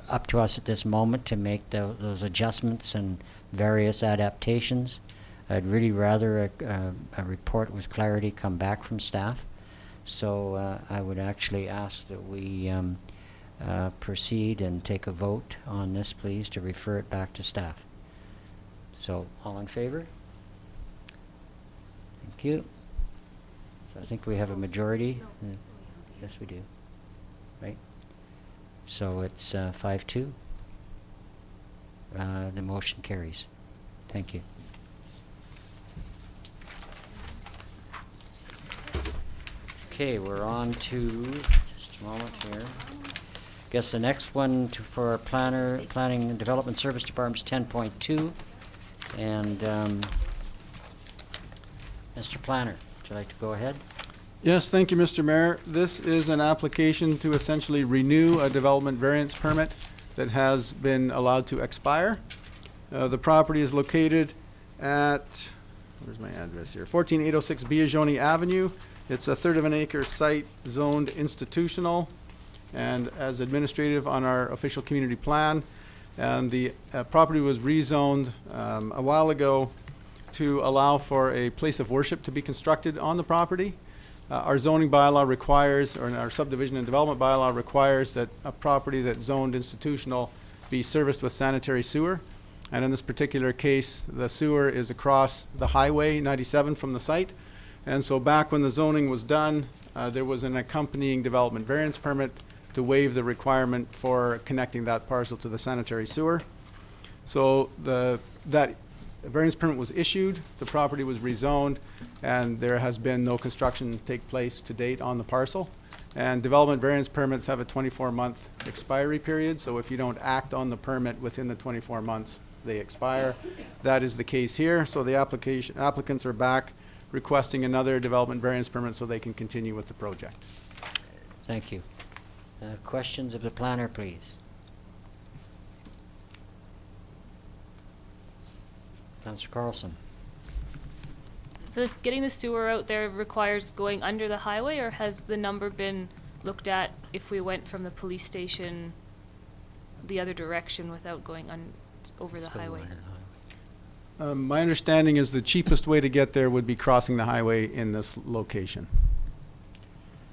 up to us at this moment to make those adjustments and various adaptations. I'd really rather a report with clarity come back from staff. So I would actually ask that we proceed and take a vote on this, please, to refer it back to staff. So, all in favor? Thank you. So I think we have a majority. Yes, we do. Right? So it's 5-2. The motion carries. Thank you. Okay, we're on to, just a moment here. Guess the next one for our Planning and Development Service Department is 10.2. And Mr. Planner, would you like to go ahead? Yes, thank you, Mr. Mayor. This is an application to essentially renew a development variance permit that has been allowed to expire. The property is located at, where's my address here, 14806 Biagioni Avenue. It's a 1/3 of an acre site zoned institutional and as administrative on our official community plan. And the property was rezoned a while ago to allow for a place of worship to be constructed on the property. Our zoning bylaw requires, or our subdivision and development bylaw requires, that a property that's zoned institutional be serviced with sanitary sewer. And in this particular case, the sewer is across the highway 97 from the site. And so back when the zoning was done, there was an accompanying development variance permit to waive the requirement for connecting that parcel to the sanitary sewer. So that variance permit was issued, the property was rezoned, and there has been no construction take place to date on the parcel. And development variance permits have a 24-month expiry period, so if you don't act on the permit within the 24 months, they expire. That is the case here, so the applicants are back requesting another development variance permit so they can continue with the project. Thank you. Questions of the planner, please. Councillor Carlson. This getting the sewer out there requires going under the highway, or has the number been looked at if we went from the police station the other direction without going over the Still highway. over the highway. My understanding is the cheapest way to get there would be crossing the highway in this location.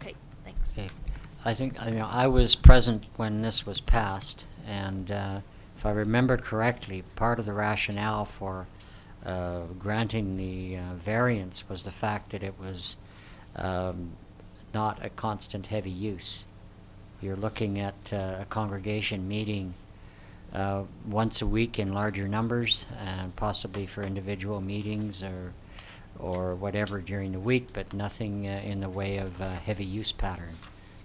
Okay, thanks. Okay. I think, I was present when this was passed, and if I remember correctly, part of the rationale for granting the variance was the fact that it was not a constant heavy use. You're looking at a congregation meeting once a week in larger numbers, and possibly for individual meetings or whatever during the week, but nothing in the way of heavy use pattern.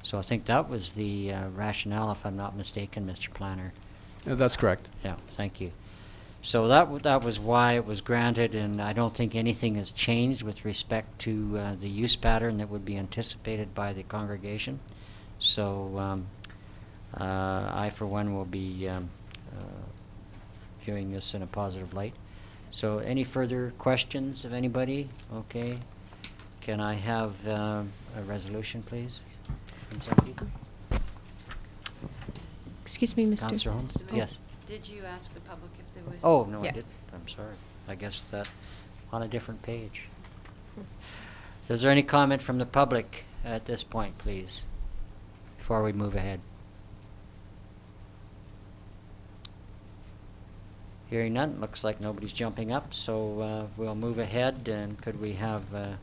So I think that was the rationale, if I'm not mistaken, Mr. Planner. That's correct. Yeah, thank you. So that was why it was granted, and I don't think anything has changed with respect to the use pattern that would be anticipated by the congregation. So I, for one, will be viewing this in a positive light. So any further questions of anybody? Okay. Can I have a resolution, please, from somebody? Excuse me, Mr. Councillor Holmes? Mr. Mayor, Yes. Did you ask the public if there was? Oh, no, I Yeah. didn't. I'm sorry. I guess that on a different page. Is there any comment from the public at this point, please, before we move ahead? Hearing none, looks like nobody's jumping up, so we'll move ahead. And could we have the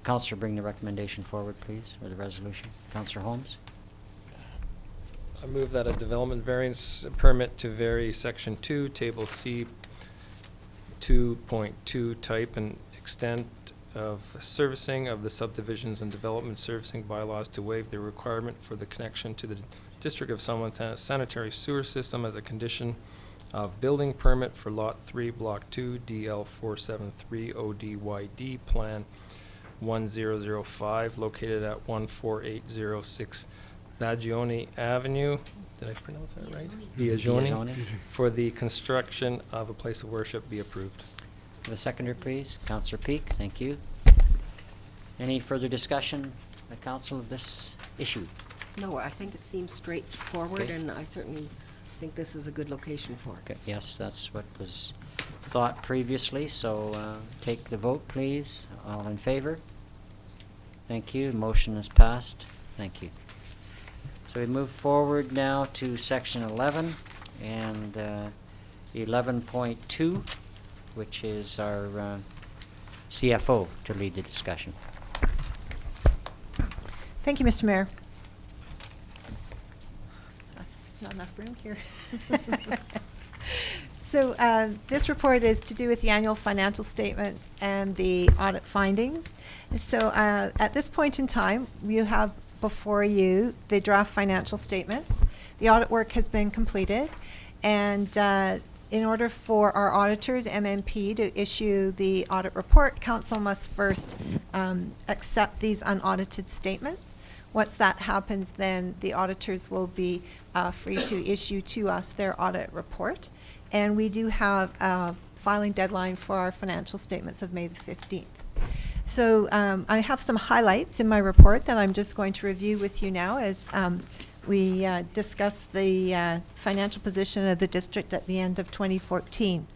councillor bring the recommendation forward, please, or the resolution? Councillor Holmes? I move that a development variance permit to vary Section 2, Table C 2.2 type and extent of servicing of the subdivisions and development servicing bylaws to waive the requirement for the connection to the District of Summerland sanitary sewer system as a condition of building permit for Lot 3, Block 2, DL 473 ODYD, Plan 1005, located at 14806 Bagioni Avenue. Did I pronounce that right? Biagioni. Biagioni. For the construction of a place of worship be approved. The seconder, please. Councillor Peak, thank you. Any further discussion, the council, of this issue? No, I think it seems straightforward, Okay. and I certainly think this is a good location for it. Okay, yes, that's what was thought previously, so take the vote, please. All in favor? Thank you. Motion is passed. Thank you. So we move forward now to section 11 and 11.2, which is our CFO to lead the discussion. Thank you, Mr. Mayor. There's not enough room here. So this report is to do with the annual financial statements and the audit findings. And so at this point in time, you have before you the draft financial statements. The audit work has been completed, and in order for our auditors, MMP, to issue the audit report, council must first accept these unaudited statements. Once that happens, then the auditors will be free to issue to us their audit report. And we do have a filing deadline for our financial statements of May the 15th. So I have some highlights in my report that I'm just going to review with you now as we discuss the financial position of the district at the end of 2014.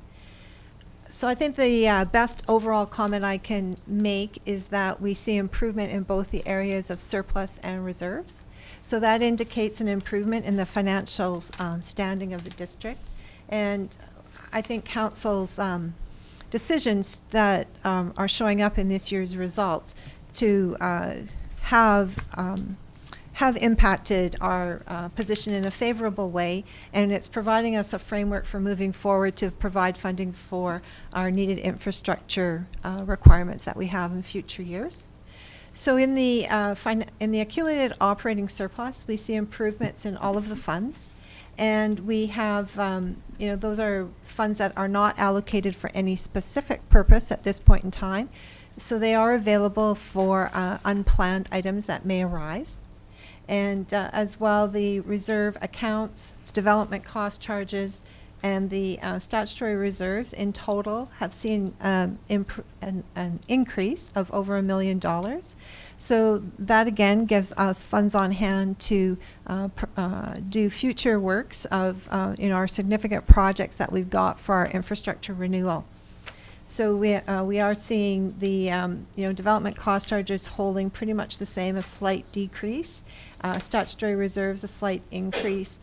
So I think the best overall comment I can make is that we see improvement in both the areas of surplus and reserves. So that indicates an improvement in the financial standing of the district. And I think council's decisions that are showing up in this year's results to have impacted our position in a favorable way, and it's providing us a framework for moving forward to provide funding for our needed infrastructure requirements that we have in future years. So in the accumulated operating surplus, we see improvements in all of the funds. And we have, those are funds that are not allocated for any specific purpose at this point in time. So they are available for unplanned items that may arise. And as well, the reserve accounts, development cost charges, and the statutory reserves in total have seen an increase of over $1 million. So that again gives us funds on hand to do future works of our significant projects that we've got for our infrastructure renewal. So we are seeing the development cost charges holding pretty much the same, a slight decrease. Statutory reserves a slight increase.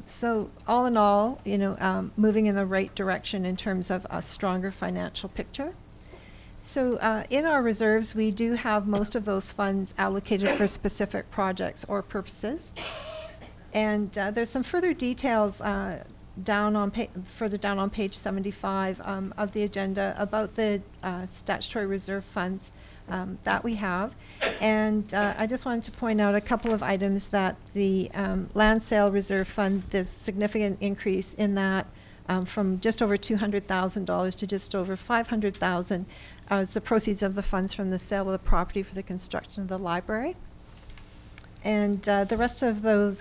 So all in all, moving in the right direction in terms of a stronger financial picture. So in our reserves, we do have most of those funds allocated for specific projects or purposes. And there's some further details further down on page 75 of the agenda about the statutory reserve funds that we have. And I just wanted to point out a couple of items that the land sale reserve fund, the significant increase in that from just over $200,000 to just over $500,000 as the proceeds of the funds from the sale of the property for the construction of the library. And the rest of those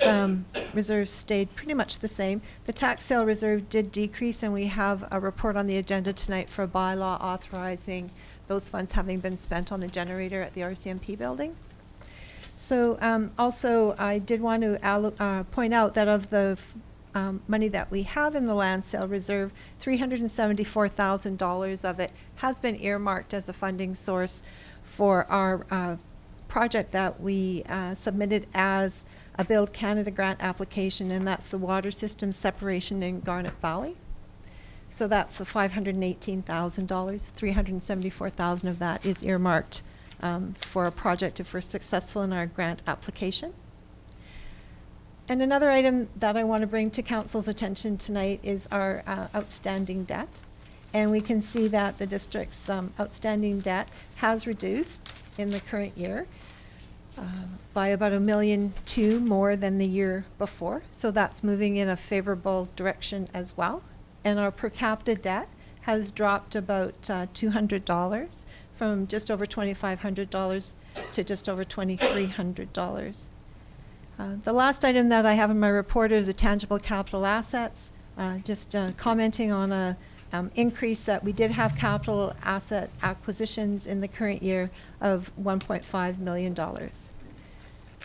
reserves stayed pretty much the same. The tax sale reserve did decrease, and we have a report on the agenda tonight for a bylaw authorizing those funds having been spent on the generator at the RCMP building. So also, I did want to point out that of the money that we have in the land sale reserve, $374,000 of it has been earmarked as a funding source for our project that we submitted as a Build Canada grant application, and that's the water system separation in Garnet Valley. So that's the $518,000. $374,000 of that is earmarked for a project if we're successful in our grant application. And another item that I want to bring to Council's attention tonight is our outstanding debt. And we can see that the district's outstanding debt has reduced in the current year by about $1.2 million more than the year before. So that's moving in a favorable direction as well. And our per capita debt has dropped about $200 from just over $2,500 to just over $2,300. The last item that I have in my report are the tangible capital assets. Just commenting on a increase that we did have capital asset acquisitions in the current year of $1.5 million.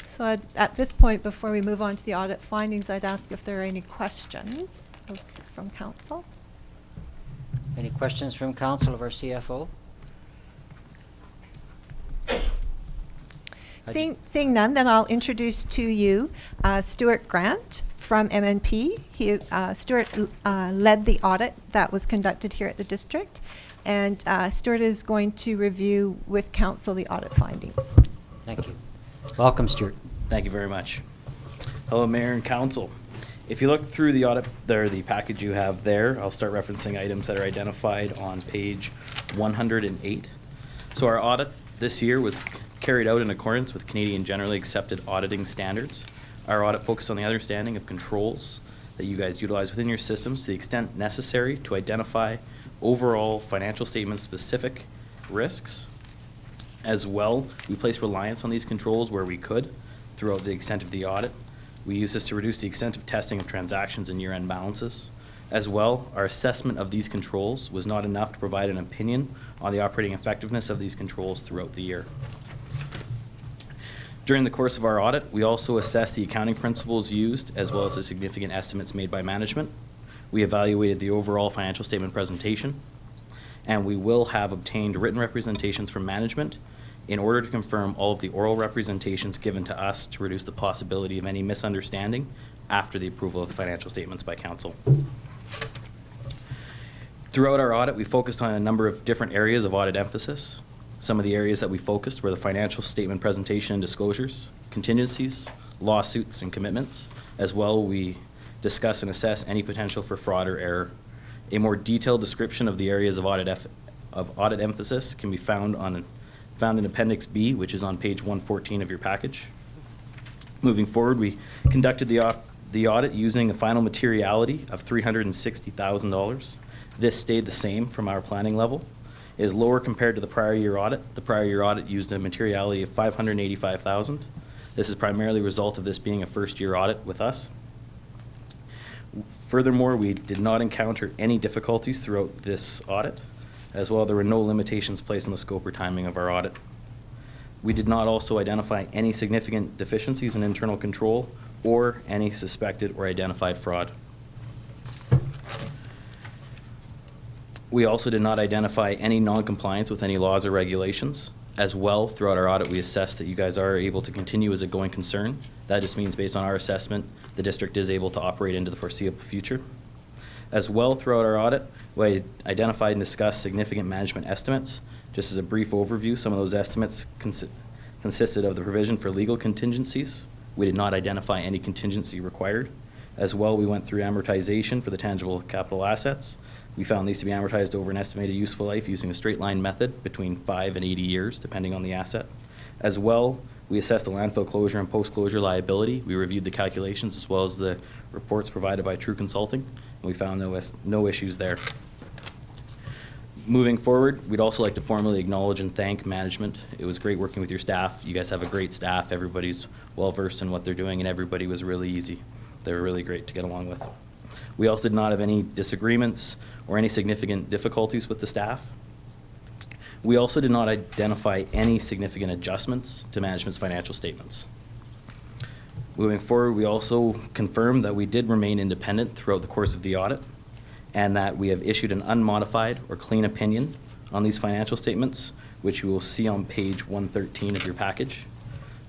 So at this point, before we move on to the audit findings, I'd ask if there are any questions from council. Any questions from council of our CFO? Seeing none, then I'll introduce to you Stuart Grant from MNP. Stuart led the audit that was conducted here at the district, and Stuart is going to review with council the audit findings. Thank you. Welcome, Stuart. Thank you very much. Hello, Mayor and Council. If you look through the audit, the package you have there, I'll start referencing items that are identified on page 108. So our audit this year was carried out in accordance with Canadian generally accepted auditing standards. Our audit focused on the understanding of controls that you guys utilize within your systems to the extent necessary to identify overall financial statement specific risks. As well, we place reliance on these controls where we could throughout the extent of the audit. We use this to reduce the extent of testing of transactions and year-end balances. As well, our assessment of these controls was not enough to provide an opinion on the operating effectiveness of these controls throughout the year. During the course of our audit, we also assessed the accounting principles used as well as the significant estimates made by management. We evaluated the overall financial statement presentation, and we will have obtained written representations from management in order to confirm all of the oral representations given to us to reduce the possibility of any misunderstanding after the approval of the financial statements by council. Throughout our audit, we focused on a number of different areas of audit emphasis. Some of the areas that we focused were the financial statement presentation and disclosures, contingencies, lawsuits, and commitments. As well, we discuss and assess any potential for fraud or error. A more detailed description of the areas of audit emphasis can be found in Appendix B, which is on page 114 of your package. Moving forward, we conducted the audit using a final materiality of $360,000. This stayed the same from our planning level. It is lower compared to the prior year audit. The prior year audit used a materiality of $585,000. This is primarily a result of this being a first year audit with us. Furthermore, we did not encounter any difficulties throughout this audit. As well, there were no limitations placed on the scope or timing of our audit. We did not also identify any significant deficiencies in internal control or any suspected or identified fraud. We also did not identify any non-compliance with any laws or regulations. As well, throughout our audit, we assessed that you guys are able to continue as a going concern. That just means, based on our assessment, the district is able to operate into the foreseeable future. As well, throughout our audit, we identified and discussed significant management estimates. Just as a brief overview, some of those estimates consisted of the provision for legal contingencies. We did not identify any contingency required. As well, we went through amortization for the tangible capital assets. We found these to be amortized over an estimated useful life using the straight line method between 5 and 80 years, depending on the asset. As well, we assessed the landfill closure and post-closure liability. We reviewed the calculations as well as the reports provided by True Consulting, and we found no issues there. Moving forward, we'd also like to formally acknowledge and thank management. It was great working with your staff. You guys have a great staff. Everybody's well-versed in what they're doing, and everybody was really easy. They were really great to get along with. We also did not have any disagreements or any significant difficulties with the staff. We also did not identify any significant adjustments to management's financial statements. Moving forward, we also confirmed that we did remain independent throughout the course of the audit, and that we have issued an unmodified or clean opinion on these financial statements, which you will see on page 113 of your package.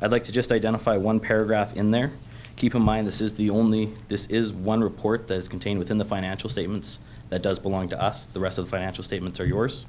I'd like to just identify one paragraph in there. Keep in mind, this is one report that is contained within the financial statements that does belong to us. The rest of the financial statements are yours.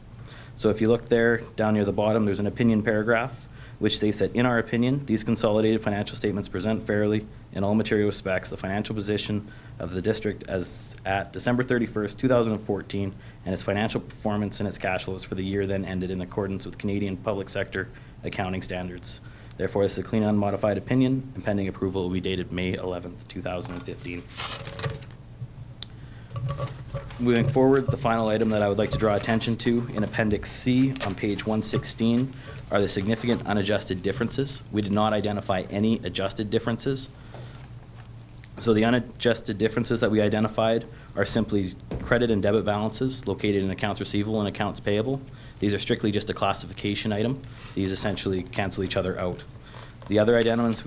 So if you look there, down near the bottom, there's an opinion paragraph, which states that, in our opinion, these consolidated financial statements present fairly, in all material respects, the financial position of the district as at December 31st, 2014, and its financial performance and its cash flows for the year then ended in accordance with Canadian public sector accounting standards. Therefore, this is a clean, unmodified opinion, and pending approval will be dated May 11th, 2015. Moving forward, the final item that I would like to draw attention to in Appendix C on page 116 are the significant unadjusted differences. We did not identify any adjusted differences. So the unadjusted differences that we identified are simply credit and debit balances located in accounts receivable and accounts payable. These are strictly just a classification item. These essentially cancel each other out. The other items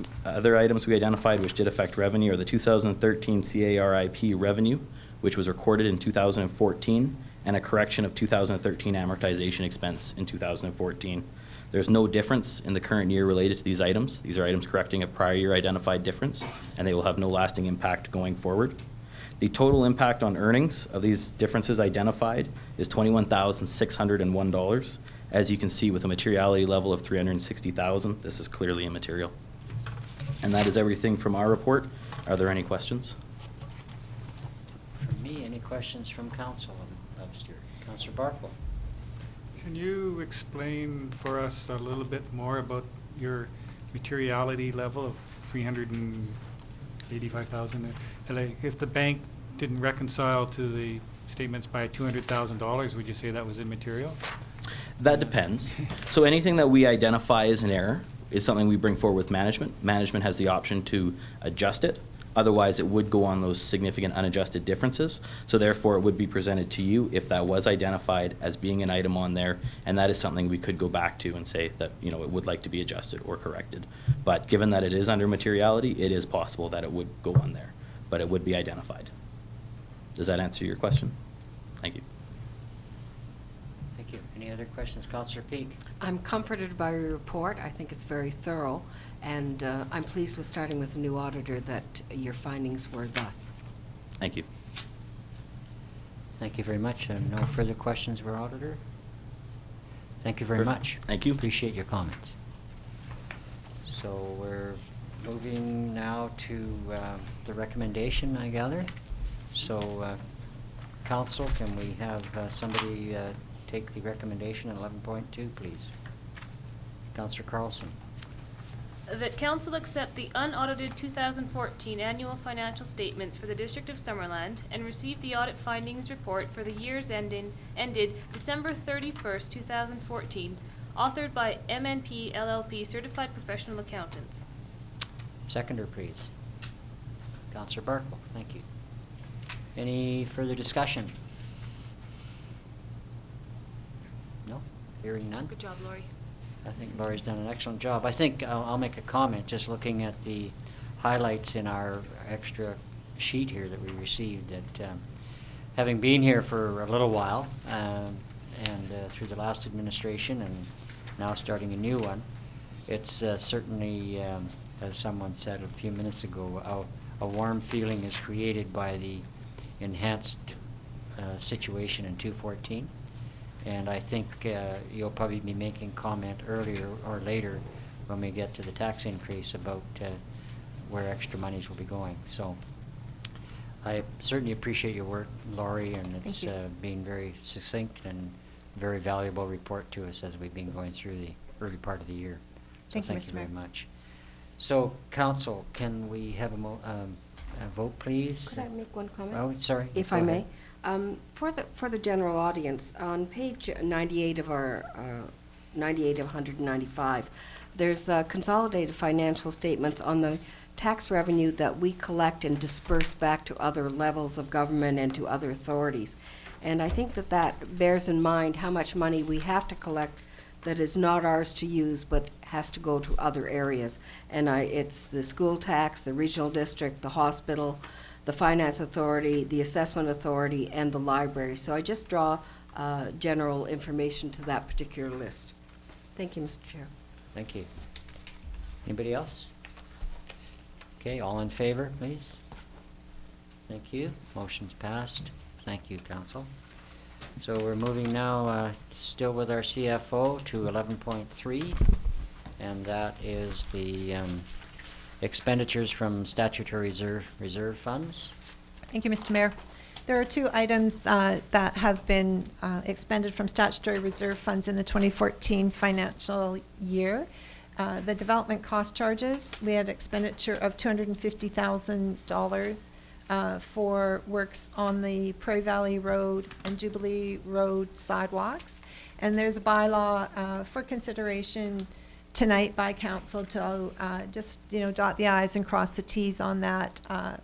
we identified which did affect revenue are the 2013 CARIP revenue, which was recorded in 2014, and a correction of 2013 amortization expense in 2014. There's no difference in the current year related to these items. These are items correcting a prior year identified difference, and they will have no lasting impact going forward. The total impact on earnings of these differences identified is $21,601. As you can see, with a materiality level of $360,000, this is clearly immaterial. And that is everything from our report. Are there any questions? From me, any questions from council of Stewart? Councillor Barkle. Can you explain for us a little bit more about your materiality level of 385,000? Like, if the bank didn't reconcile to the statements by $200,000, would you say that was immaterial? That depends. So anything that we identify as an error is something we bring forward with management. Management has the option to adjust it. Otherwise, it would go on those significant unadjusted differences. So therefore, it would be presented to you if that was identified as being an item on there, and that is something we could go back to and say that, you know, it would like to be adjusted or corrected. But given that it is under materiality, it is possible that it would go on there, but it would be identified. Does that answer your question? Thank you. Thank you. Any other questions? Councillor Peak. I'm comforted by your report. I think it's very thorough, and I'm pleased with starting with a new auditor that your findings were thus. Thank you. Thank you very much. And no further questions for auditor? Thank you very Perfect. much. Thank you. Appreciate your comments. So we're moving now to the recommendation, I gather. So, council, can we have somebody take the recommendation at 11.2, please? Councillor Carlson. That council accept the unaudited 2014 annual financial statements for the District of Summerland and receive the audit findings report for the years ended December 31st, 2014, authored by MNP LLP Certified Professional Accountants. Seconder, please. Councillor Barkle, thank you. Any further discussion? No? Hearing none? Good job, Lori. I think Laurie's done an excellent job. I think I'll make a comment, just looking at the highlights in our extra sheet here that we received, that having been here for a little while, and through the last administration and now starting a new one, it's certainly, as someone said a few minutes ago, a warm feeling is created by the enhanced situation in 214. And I think you'll probably be making comment earlier or later when we get to the tax increase about where extra monies will be going. So I certainly appreciate your work, Laurie, and it's been very succinct and very valuable report to us as we've been going through the early part of the year. So Thank you, thank Mr. you very Mayor. much. So, Council, can we have a vote, please? Could I make one comment? Oh, sorry. If Go I ahead. may. For the general audience, on page 98 of our 98 of 195, there's consolidated financial statements on the tax revenue that we collect and disperse back to other levels of government and to other authorities. And I think that that bears in mind how much money we have to collect that is not ours to use but has to go to other areas. And it's the school tax, the regional district, the hospital, the finance authority, the assessment authority, and the library. So I just draw general information to that particular list. Thank you, Mr. Chair. Thank you. Anybody else? Okay, all in favor, please? Thank you. Motion's passed. Thank you, Council. So we're moving now, still with our CFO, to 11.3, and that is the expenditures from statutory reserve funds. Thank you, Mr. Mayor. There are two items that have been expended from statutory reserve funds in the 2014 financial year. The development cost charges, we had expenditure of $250,000 for works on the Prairie Valley Road and Jubilee Road sidewalks. And there's a bylaw for consideration tonight by council to just, dot the i's and cross the t's on that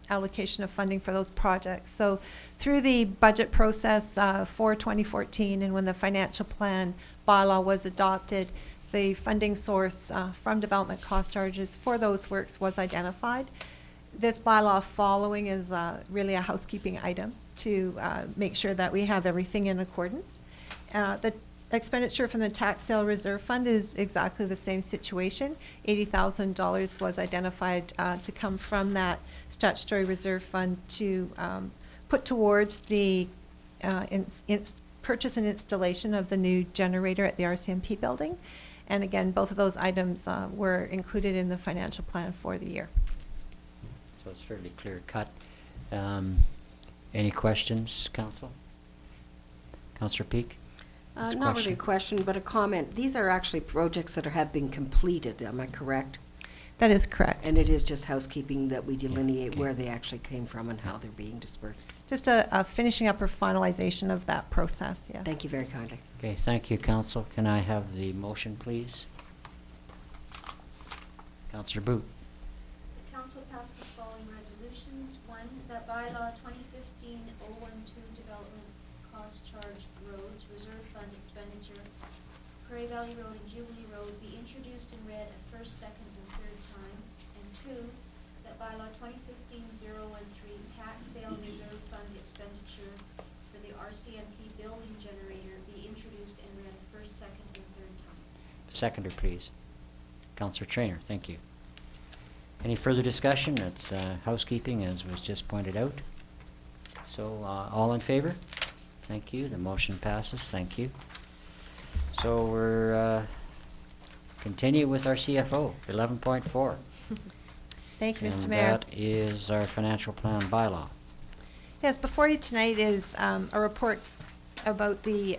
allocation of funding for those projects. So through the budget process for 2014 and when the financial plan bylaw was adopted, the funding source from development cost charges for those works was identified. This bylaw following is really a housekeeping item to make sure that we have everything in accordance. The expenditure from the tax sale reserve fund is exactly the same situation. $80,000 was identified to come from that statutory reserve fund to put towards the purchase and installation of the new generator at the RCMP building. And again, both of those items were included in the financial plan for the year. So it's fairly clear cut. Any questions, Council? Councillor Peak? What's the Not really a question, but a comment. These are actually projects that have been completed, am I correct? That is correct. And it is just housekeeping that we delineate okay. where they actually came from and how they're being dispersed. Just a finishing up or finalization of that process, yeah. Thank you very kindly. Okay, thank you, Council. Can I have the motion, please? Councillor Boot. The council passed the following resolutions. One, that bylaw 2015-012 development cost charge roads reserve fund expenditure, Prairie Valley Road and Jubilee Road be introduced and read a first, second, and third time. And two, that bylaw 2015-013 tax sale reserve fund expenditure for the RCMP building generator be introduced and read a first, second, and third time. Seconder, please. Councillor Trainer, thank you. Any further discussion? It's housekeeping, as was just pointed out. So, all in favor? Thank you. The motion passes. Thank you. So we're continue with our CFO, 11.4. Thank you, Mr. And Mayor. that is our financial plan bylaw. Yes, before you tonight is a report about the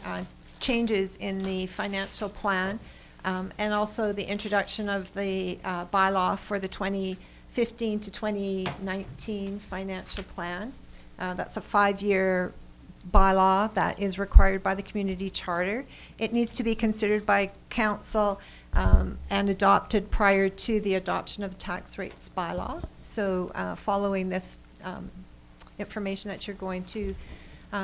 changes in the financial plan and also the introduction of the bylaw for the 2015 to 2019 financial plan. That's a 5-year bylaw that is required by the community charter. It needs to be considered by council and adopted prior to the adoption of the tax rates bylaw. So following this information that you're going to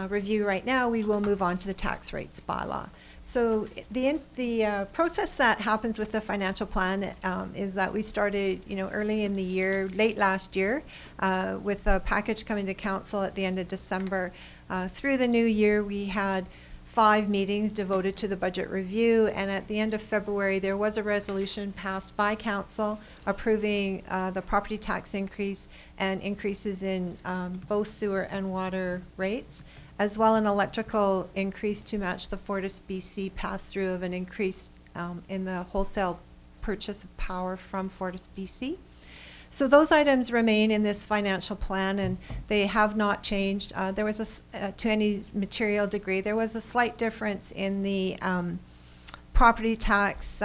review right now, we will move on to the tax rates bylaw. So the process that happens with the financial plan is that we started, early in the year, late last year, with a package coming to council at the end of December. Through the new year, we had 5 meetings devoted to the budget review, and at the end of February, there was a resolution passed by council approving the property tax increase and increases in both sewer and water rates, as well an electrical increase to match the FortisBC pass-through of an increase in the wholesale purchase of power from FortisBC. So those items remain in this financial plan, and they have not changed. There was to any material degree, there was a slight difference in the property tax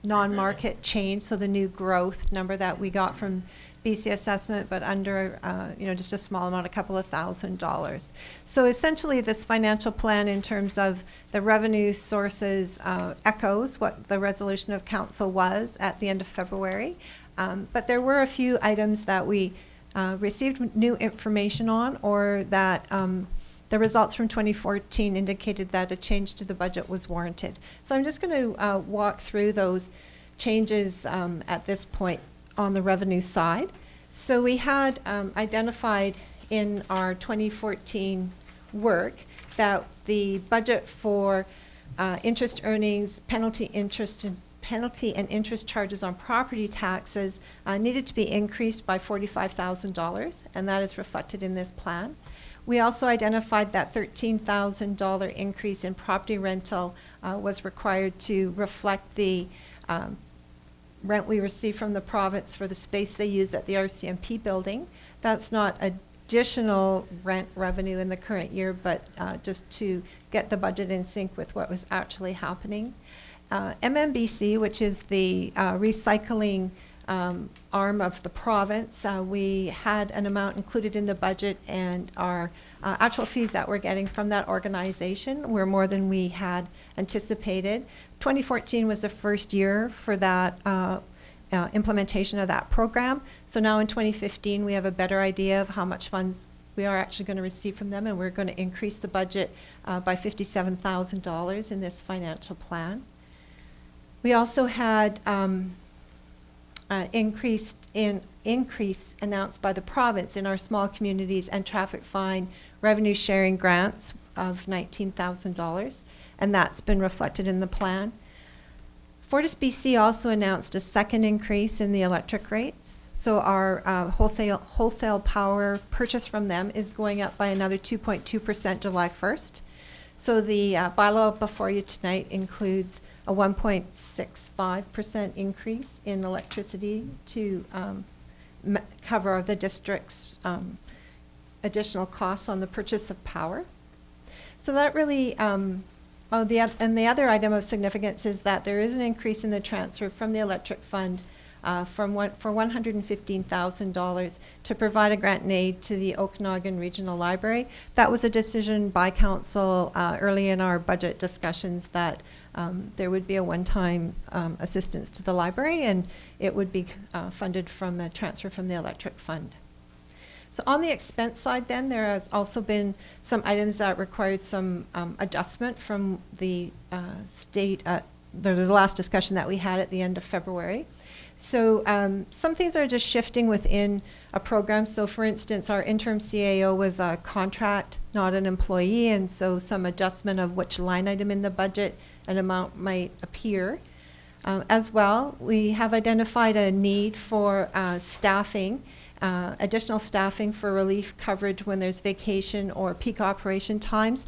non-market change, so the new growth number that we got from BC assessment, but under, just a small amount, a couple of $1,000s. So essentially this financial plan in terms of the revenue sources echoes what the resolution of council was at the end of February. But there were a few items that we received new information on, or that the results from 2014 indicated that a change to the budget was warranted. So I'm just going to walk through those changes at this point on the revenue side. So we had identified in our 2014 work that the budget for interest earnings, penalty and interest charges on property taxes needed to be increased by $45,000, and that is reflected in this plan. We also identified that $13,000 increase in property rental was required to reflect the rent we receive from the province for the space they use at the RCMP building. That's not additional rent revenue in the current year, but just to get the budget in sync with what was actually happening. MMBC, which is the recycling arm of the province, we had an amount included in the budget, and our actual fees that we're getting from that organization were more than we had anticipated. 2014 was the first year for that implementation of that program. So now in 2015, we have a better idea of how much funds we are actually going to receive from them, and we're going to increase the budget by $57,000 in this financial plan. We also had increase announced by the province in our small communities and traffic fine revenue sharing grants of $19,000, and that's been reflected in the plan. FortisBC also announced a second increase in the electric rates. So our wholesale power purchase from them is going up by another 2.2% July 1st. So the bylaw before you tonight includes a 1.65% increase in electricity to cover the district's additional costs on the purchase of power. So that really, and the other item of significance is that there is an increase in the transfer from the electric fund for $115,000 to provide a grant and aid to the Okanagan Regional Library. That was a decision by council early in our budget discussions that there would be a one-time assistance to the library, and it would be funded from the transfer from the electric fund. So on the expense side then, there has also been some items that required some adjustment from the state, the last discussion that we had at the end of February. So some things are just shifting within a program. So for instance, our interim CAO was a contract, not an employee, and so some adjustment of which line item in the budget an amount might appear. As well, we have identified a need for staffing, additional staffing for relief coverage when there's vacation or peak operation times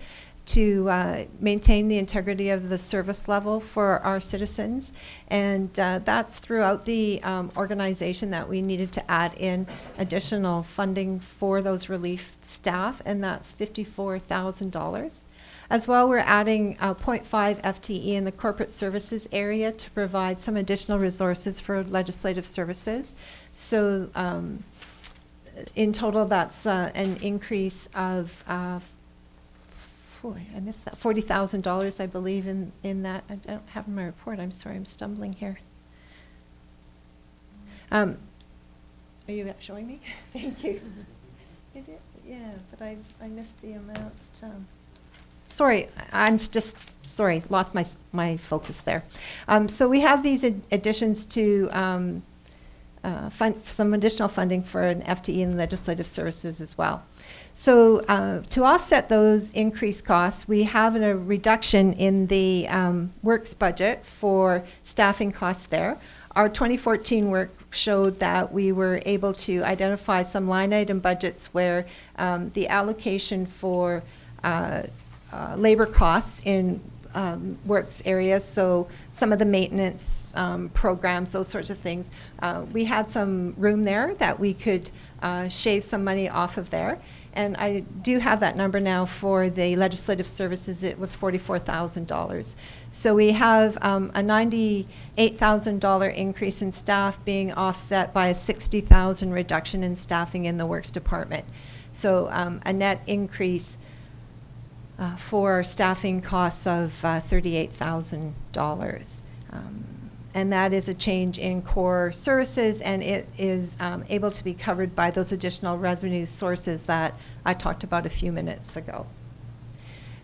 to maintain the integrity of the service level for our citizens. And that's throughout the organization that we needed to add in additional funding for those relief staff, and that's $54,000. As well, we're adding 0.5 FTE in the corporate services area to provide some additional resources for legislative services. So in total, that's an increase of I missed that, $40,000, I believe, in that. I don't have in my report. I'm sorry, I'm stumbling here. Are you showing me? Thank you. Did it? Yeah, but I missed the amount. Sorry, I'm just, sorry, lost my focus there. So we have these additions to fund some additional funding for an FTE in legislative services as well. So to offset those increased costs, we have a reduction in the works budget for staffing costs there. Our 2014 work showed that we were able to identify some line item budgets where the allocation for labor costs in works areas, so some of the maintenance programs, those sorts of things, we had some room there that we could shave some money off of there. And I do have that number now for the legislative services. It was $44,000. So we have a $98,000 increase in staff being offset by a $60,000 reduction in staffing in the works department. So a net increase for staffing costs of $38,000. And that is a change in core services, and it is able to be covered by those additional revenue sources that I talked about a few minutes ago.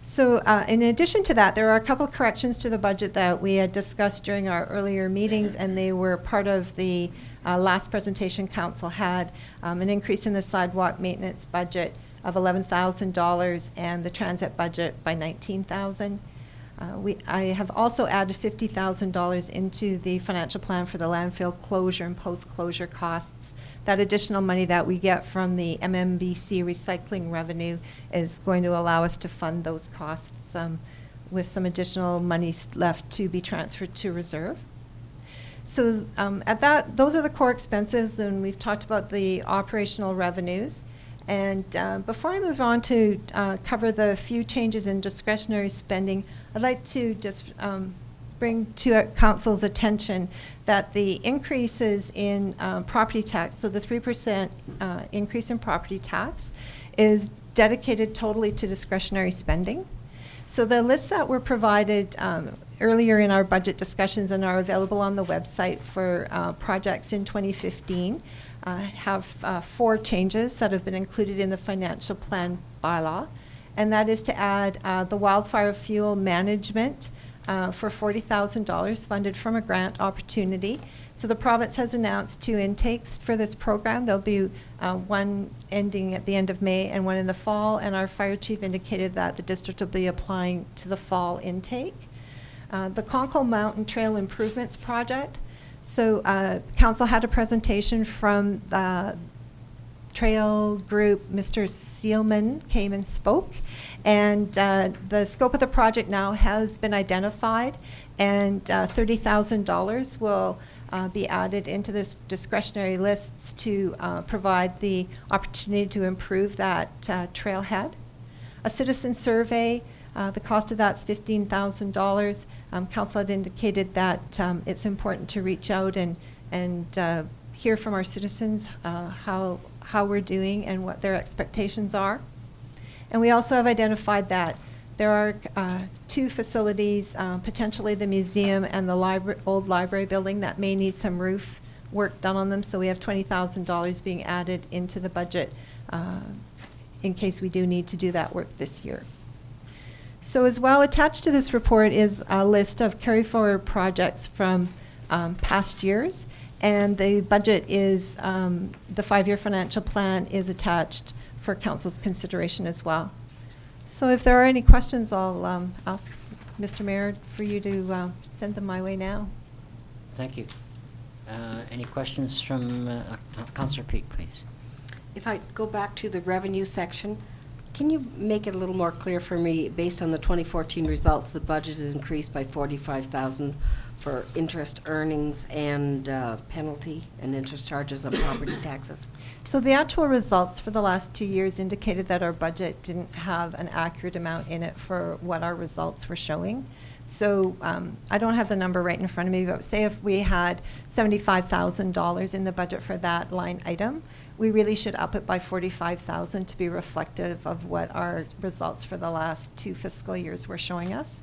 So in addition to that, there are a couple of corrections to the budget that we had discussed during our earlier meetings, and they were part of the last presentation council had. An increase in the sidewalk maintenance budget of $11,000 and the transit budget by $19,000. I have also added $50,000 into the financial plan for the landfill closure and post-closure costs. That additional money that we get from the MMBC recycling revenue is going to allow us to fund those costs with some additional money left to be transferred to reserve. So those are the core expenses, and we've talked about the operational revenues. And before I move on to cover the few changes in discretionary spending, I'd like to just bring to council's attention that the increases in property tax, so the 3% increase in property tax, is dedicated totally to discretionary spending. So the lists that were provided earlier in our budget discussions and are available on the website for projects in 2015 have 4 changes that have been included in the financial plan bylaw. And that is to add the wildfire fuel management for $40,000 funded from a grant opportunity. So the province has announced 2 intakes for this program. There'll be one ending at the end of May and one in the fall, and our fire chief indicated that the district will be applying to the fall intake. The Conkle Mountain Trail Improvements Project. So council had a presentation from the trail group. Mr. Seelman came and spoke, and the scope of the project now has been identified, and $30,000 will be added into this discretionary lists to provide the opportunity to improve that trailhead. A citizen survey, the cost of that's $15,000. Council had indicated that it's important to reach out and hear from our citizens how we're doing and what their expectations are. And we also have identified that there are 2 facilities, potentially the museum and the old library building, that may need some roof work done on them. So we have $20,000 being added into the budget in case we do need to do that work this year. So as well, attached to this report is a list of carry forward projects from past years. And the budget is, the 5-year financial plan is attached for council's consideration as well. So if there are any questions, I'll ask Mr. Mayor for you to send them my way now. Thank you. Any questions from Councillor Peak, please? If I go back to the revenue section, can you make it a little more clear for me, based on the 2014 results, the budget is increased by $45,000 for interest earnings and penalty and interest charges on property taxes? So the actual results for the last 2 years indicated that our budget didn't have an accurate amount in it for what our results were showing. So I don't have the number right in front of me, but say if we had $75,000 in the budget for that line item, we really should up it by $45,000 to be reflective of what our results for the last 2 fiscal years were showing us.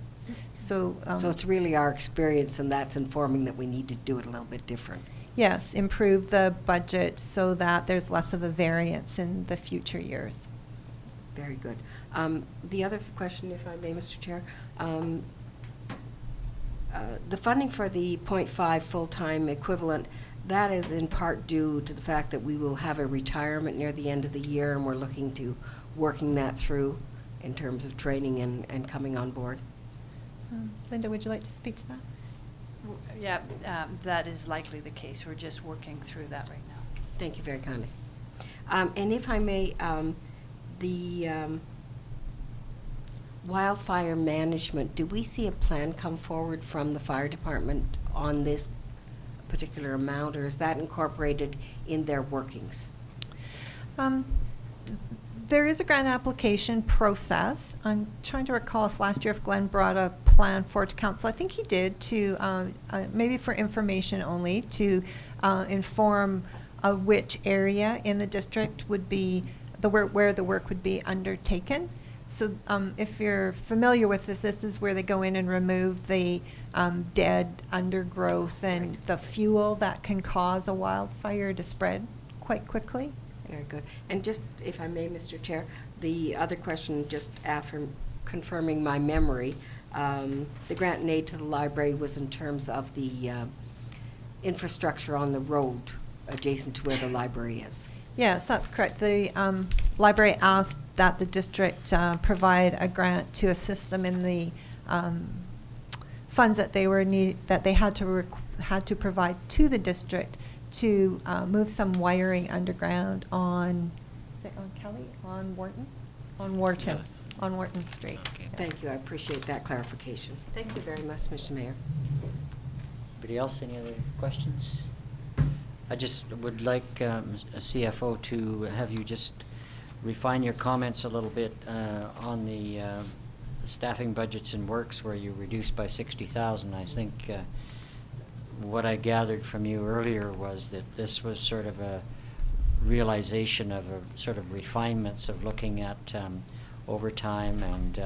So it's really our experience, and that's informing that we need to do it a little bit different. Yes, improve the budget so that there's less of a variance in the future years. Very good. The other question, if I may, Mr. Chair, the funding for the .5 full-time equivalent, that is in part due to the fact that we will have a retirement near the end of the year, and we're looking to working that through in terms of training and coming on board. Linda, would you like to speak to that? Yeah, that is likely the case. We're just working through that right now. Thank you very kindly. And if I may, the wildfire management, do we see a plan come forward from the fire department on this particular amount, or is that incorporated in their workings? There is a grant application process. I'm trying to recall if last year if Glenn brought a plan forward to council. I think he did to, maybe for information only, to inform which area in the district would be the work, where the work would be undertaken. So if you're familiar with this is where they go in and remove the dead undergrowth and the fuel that can cause a wildfire to spread quite quickly. Very good. And just, if I may, Mr. Chair, the other question, just after confirming my memory, the grant and aid to the library was in terms of the infrastructure on the road adjacent to where the library is. Yes, that's correct. The library asked that the district provide a grant to assist them in the funds that they were that they had to provide to the district to move some wiring underground on, is it on Kelly? On Wharton? On Wharton. Yeah. On Wharton Street. Okay. Yes. Thank you. I appreciate that clarification. Thank you very much, Mr. Mayor. Anybody else, any other questions? I just would like a CFO to have you just refine your comments a little bit on the staffing budgets and works where you reduced by 60,000. I think what I gathered from you earlier was that this was sort of a realization of a sort of refinements of looking at overtime and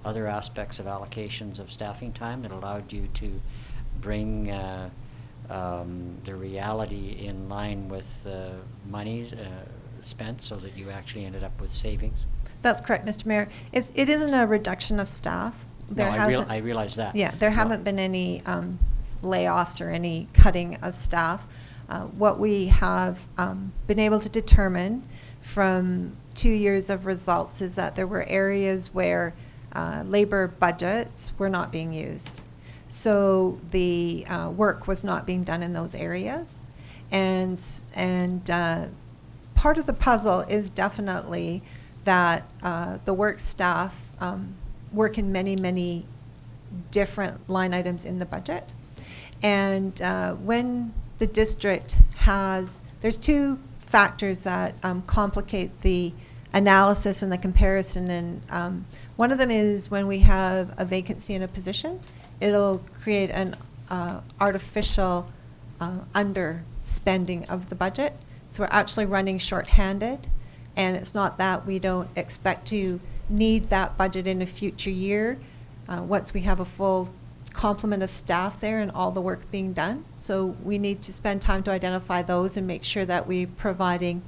other aspects of allocations of staffing time that allowed you to bring the reality in line with money spent so that you actually ended up with savings. That's correct, Mr. Mayor. It isn't a reduction of staff. No, I realize that. Yeah, there No. haven't been any layoffs or any cutting of staff. What we have been able to determine from 2 years of results is that there were areas where labor budgets were not being used. So the work was not being done in those areas. And part of the puzzle is definitely that the work staff work in many, many different line items in the budget. And when the district there's two factors that complicate the analysis and the comparison. And one of them is when we have a vacancy in a position, it'll create an artificial underspending of the budget. So we're actually running shorthanded, and it's not that we don't expect to need that budget in a future year once we have a full complement of staff there and all the work being done. So we need to spend time to identify those and make sure that we're providing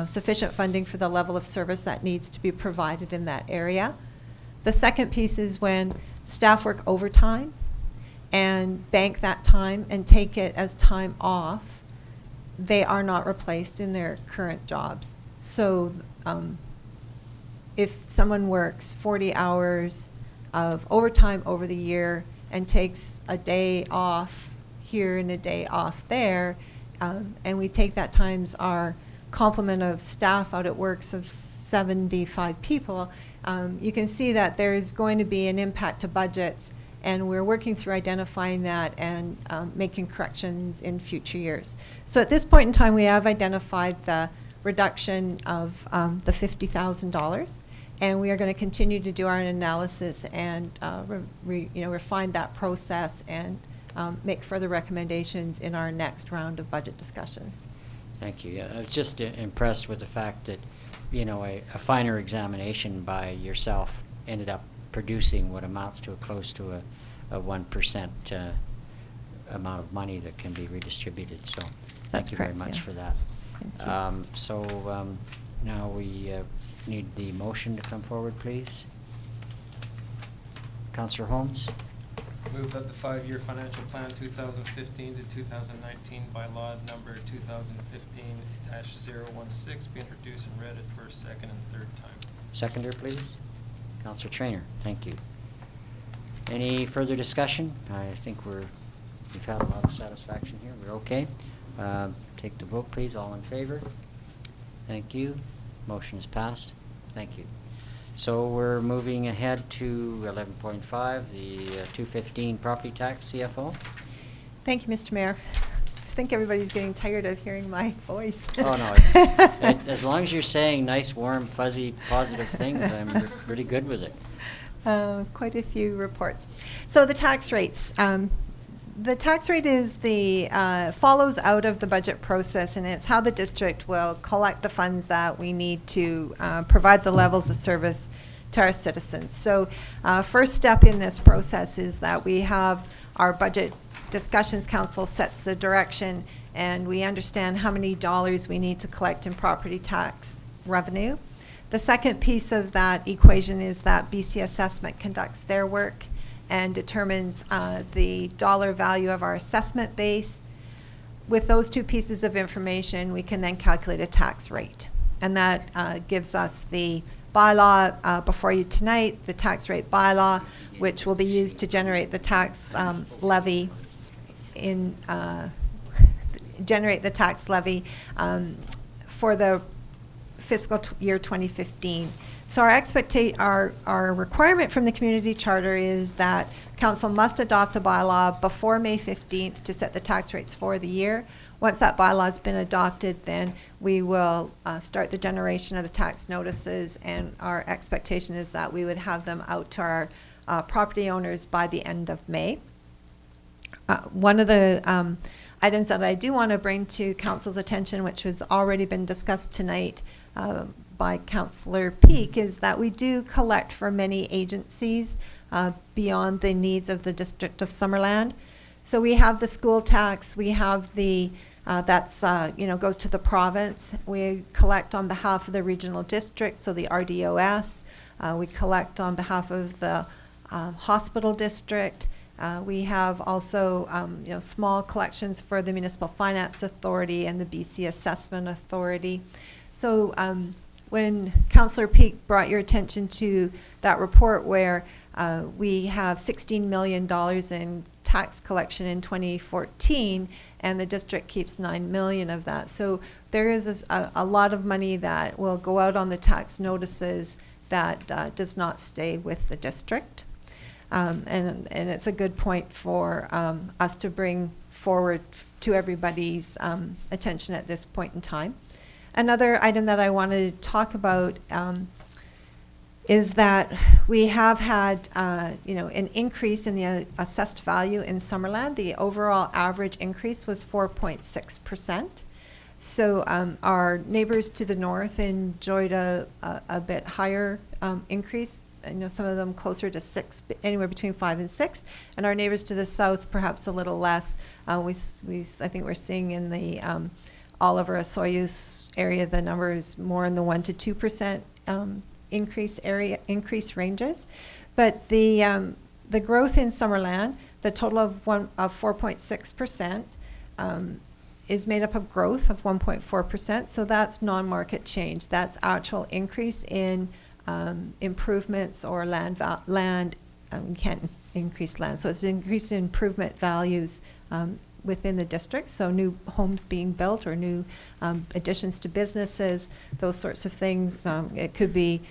sufficient funding for the level of service that needs to be provided in that area. The second piece is when staff work overtime and bank that time and take it as time off, they are not replaced in their current jobs. So if someone works 40 hours of overtime over the year and takes a day off here and a day off there, and we take that times our complement of staff out at works of 75 people, you can see that there's going to be an impact to budgets, and we're working through identifying that and making corrections in future years. So at this point in time, we have identified the reduction of the $50,000. And we are going to continue to do our analysis and refine that process and make further recommendations in our next round of budget discussions. Thank you. Yeah, I was just impressed with the fact that, a finer examination by yourself ended up producing what amounts to close to a 1% amount of money that can be redistributed. So That's thank you correct, very much yes. for that. Thank you. Now we Need the motion to come forward, please. Counselor Holmes? Move that the 5-year financial plan 2015 to 2019 by law number 2015-016 be introduced and read at first, second, and third time. Seconder, please. Counselor Trainer, thank you. Any further discussion? I think we've had a lot of satisfaction here. We're okay. Take the vote, please. All in favor? Thank you. Motion is passed. Thank you. So we're moving ahead to 11.5, the 215 property tax CFO. Thank you, Mr. Mayor. I think everybody's getting tired of hearing my voice. Oh, no, it's, as long as you're saying nice, warm, fuzzy, positive things, I'm really good with it. Quite a few reports. So the tax rates. The tax rate is follows out of the budget process, and it's how the district will collect the funds that we need to provide the levels of service to our citizens. So first step in this process is that we have our budget discussions council sets the direction, and we understand how many dollars we need to collect in property tax revenue. The second piece of that equation is that BC Assessment conducts their work and determines the dollar value of our assessment base. With those two pieces of information, we can then calculate a tax rate. And that gives us the bylaw before you tonight, the tax rate bylaw, which will be used to generate the tax levy for the fiscal year 2015. So our requirement from the community charter is that council must adopt a bylaw before May 15th to set the tax rates for the year. Once that bylaw has been adopted, then we will start the generation of the tax notices, and our expectation is that we would have them out to our property owners by the end of May. One of the items that I do want to bring to council's attention, which has already been discussed tonight by Councillor Peak, is that we do collect for many agencies beyond the needs of the District of Summerland. So we have the school tax, we have the goes to the province. We collect on behalf of the regional district, so the RDOS. We collect on behalf of the hospital district. We have also small collections for the Municipal Finance Authority and the BC Assessment Authority. So when Councillor Peak brought your attention to that report where we have $16 million in tax collection in 2014, and the district keeps $9 million of that. So there is a lot of money that will go out on the tax notices that does not stay with the district. And it's a good point for us to bring forward to everybody's attention at this point in time. Another item that I wanted to talk about is that we have had an increase in the assessed value in Summerland. The overall average increase was 4.6%. So our neighbors to the north enjoyed a bit higher increase. Some of them closer to 6, anywhere between 5 and 6, and our neighbors to the south perhaps a little less. I think we're seeing in the Oliver Osoyoos area the number is more in the 1 to 2% increase ranges, but the growth in Summerland, the total of 4.6%. Is made up of growth of 1.4%, so that's non-market change. That's actual increase in improvements or land. You can't increase land, so it's an increase in improvement values within the district. So new homes being built or new additions to businesses, those sorts of things. It could be.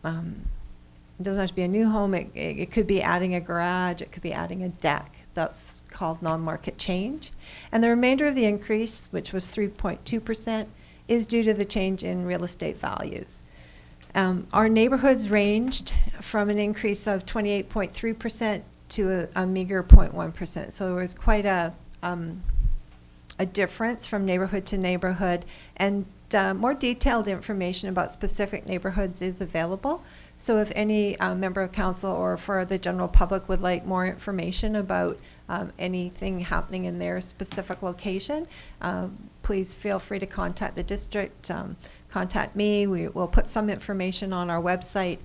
It doesn't have to be a new home. It could be adding a garage. It could be adding a deck. That's called non-market change. And the remainder of the increase, which was 3.2%, is due to the change in real estate values. Our neighborhoods ranged from an increase of 28.3% to a meager 0.1%. So there was quite a difference from neighborhood to neighborhood, and more detailed information about specific neighborhoods is available. So if any member of council or for the general public would like more information about anything happening in their specific location, please feel free to contact the district, contact me. We will put some information on our website.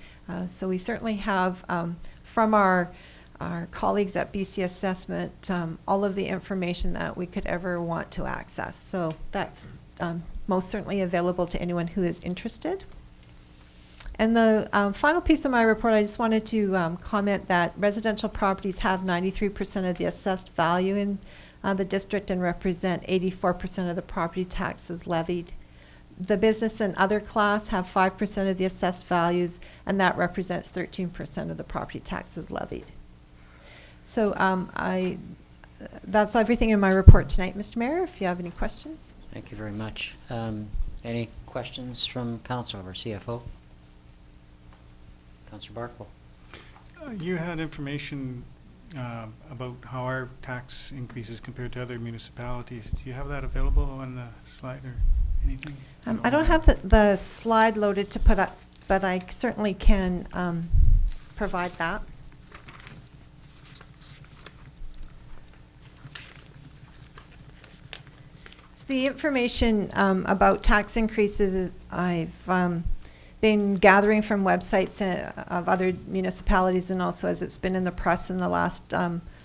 So we certainly have from our colleagues at BC Assessment all of the information that we could ever want to access. So that's most certainly available to anyone who is interested. And the final piece of my report, I just wanted to comment that residential properties have 93% of the assessed value in the district and represent 84% of the property taxes levied. The business and other class have 5% of the assessed values, and that represents 13% of the property taxes levied. So that's everything in my report tonight, Mr. Mayor, if you have any questions. Thank you very much. Any questions from council or CFO? Councillor Barkwell. You had information about how our tax increases compared to other municipalities. Do you have that available on the slide or anything? I don't have the slide loaded to put up, but I certainly can provide that. The information about tax increases is I've been gathering from websites of other municipalities, and also as it's been in the press in the last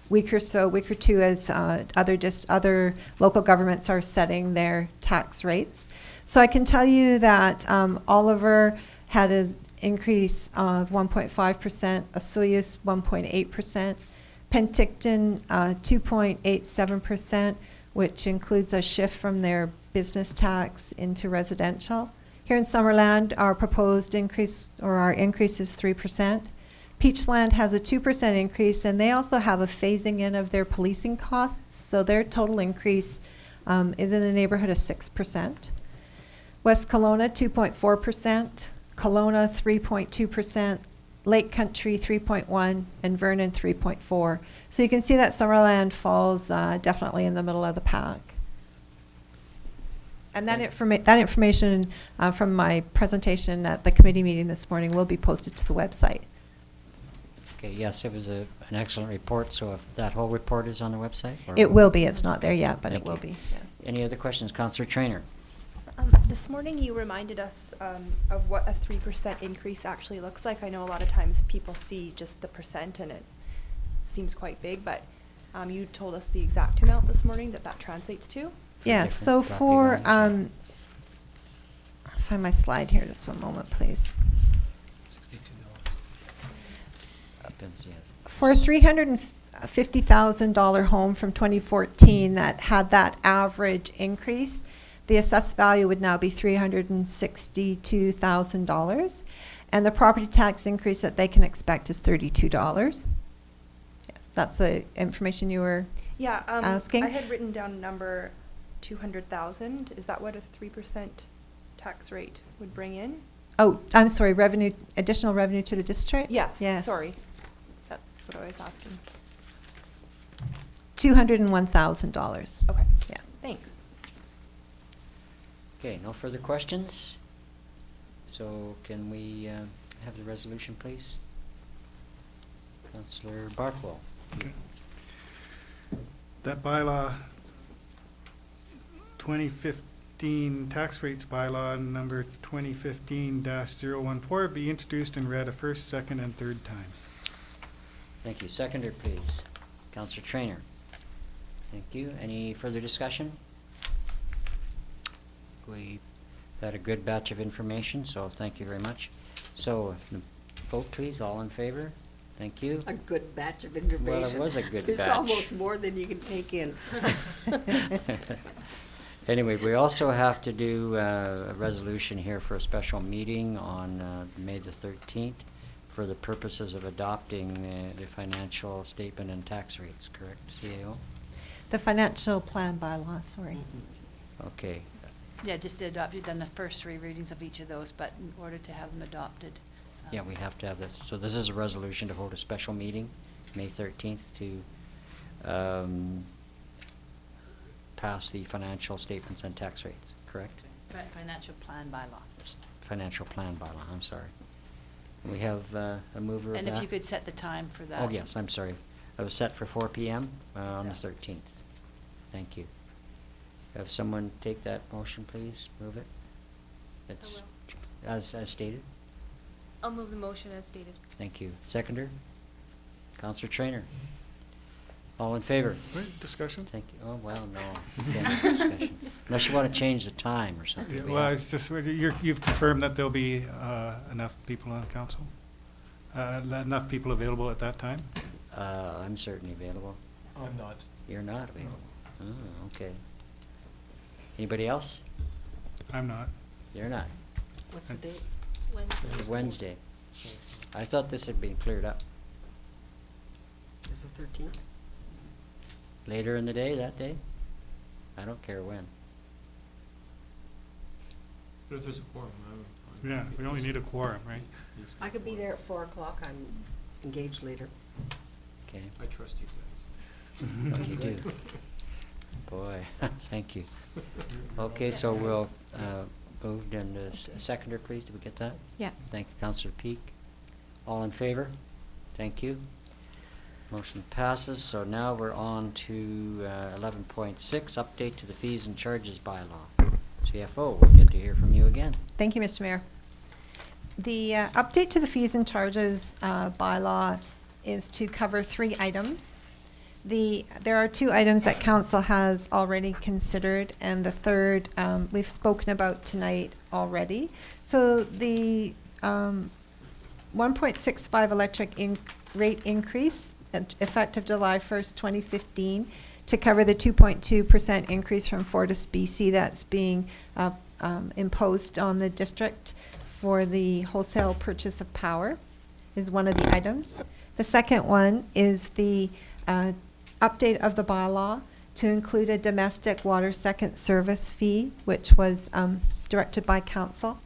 week or two, as other local governments are setting their tax rates. So I can tell you that Oliver had an increase of 1.5%, Osoyoos 1.8%, Penticton 2.87%, which includes a shift from their business tax into residential. Here in Summerland, our proposed increase, or our increase, is 3%. Peachland has a 2% increase, and they also have a phasing in of their policing costs, so their total increase is in the neighborhood of 6%. West Kelowna, 2.4%, Kelowna, 3.2%, Lake Country, 3.1%, and Vernon, 3.4%. So you can see that Summerland falls definitely in the middle of the pack. And that information from my presentation at the committee meeting this morning will be posted to the website. Okay, yes, it was an excellent report, so if that whole report is on the website? Or It will be. It's not there yet, but Thank it will you. be. Yes. Any other questions? Councillor Trainer. This morning you reminded us of what a 3% increase actually looks like. I know a lot of times people see just the percent and it seems quite big, but you told us the exact amount this morning that translates to. Yes, so for, I'll find my slide here, just one moment, please. Depends, yeah. For a $350,000 home from 2014 that had that average increase, the assessed value would now be $362,000. And the property tax increase that they can expect is $32. Yes, that's the information you were asking. I had written down a number 200,000. Is that what a 3% tax rate would bring in? Oh, I'm sorry, additional revenue to the district? Yes. Yes. Sorry. That's what I was asking. $201,000. Okay. Yes. Thanks. Okay, no further questions? So can we have the resolution, please? Councillor Barkwell. Okay. That bylaw 2015 tax rates bylaw number 2015-014 be introduced and read a first, second, and third time. Thank you. Seconder, please. Councillor Trainer. Thank you. Any further discussion? We've had a good batch of information, so thank you very much. So, vote please, all in favor? Thank you. A good batch of information. Well, it was a good There's batch. almost more than you can take in. Anyway, we also have to do a resolution here for a special meeting on May the 13th for the purposes of adopting the financial statement and tax rates, correct, CAO? The financial plan bylaw, sorry. Okay. Yeah, just to adopt, you've done the first 3 readings of each of those, but in order to have them adopted. Yeah, we have to have this. So this is a resolution to hold a special meeting, May 13th, to pass the financial statements and tax rates, correct? Financial plan bylaw. Financial plan bylaw, I'm sorry. We have a mover of And that? if you could set the time for that. Oh, yes, I'm sorry. It was set for 4 PM on the Yeah. 13th. Thank you. Have someone take that motion, please? Move it. It's as stated. I'll move the motion as stated. Thank you. Seconder? Counselor Trainer? All in favor? Wait, discussion? Thank you. Oh, well, no. Can't have discussion. Unless you want to change the time or something. Yeah, we well, have- it's just, you've confirmed that there'll be enough people on council? Enough people available at that time? I'm certainly available. I'm not. You're not available. Oh, okay. Anybody else? I'm not. You're not. What's the date? Wednesday. Wednesday. I thought this had been cleared up. Is it 13th? Later in the day, that day? I don't care when. But if there's a quorum, Yeah, we only need a quorum, right? I could be there at 4 o'clock. I'm engaged later. Okay. I trust you guys. What you do. Boy, thank you. Okay, so we'll move and seconder, please. Did we get that? Yeah. Thank you, Councillor Peak. All in favor? Thank you. Motion passes. So now we're on to 11.6, update to the fees and charges bylaw. CFO, we get to hear from you again. Thank you, Mr. Mayor. The update to the fees and charges bylaw is to cover 3 items. There are 2 items that council has already considered, and the third we've spoken about tonight already. So the 1.65 electric rate increase effective July 1st, 2015, to cover the 2.2% increase from FortisBC that's being imposed on the district for the wholesale purchase of power is one of the items. The second one is the update of the bylaw to include a domestic water second service fee, which was directed by council.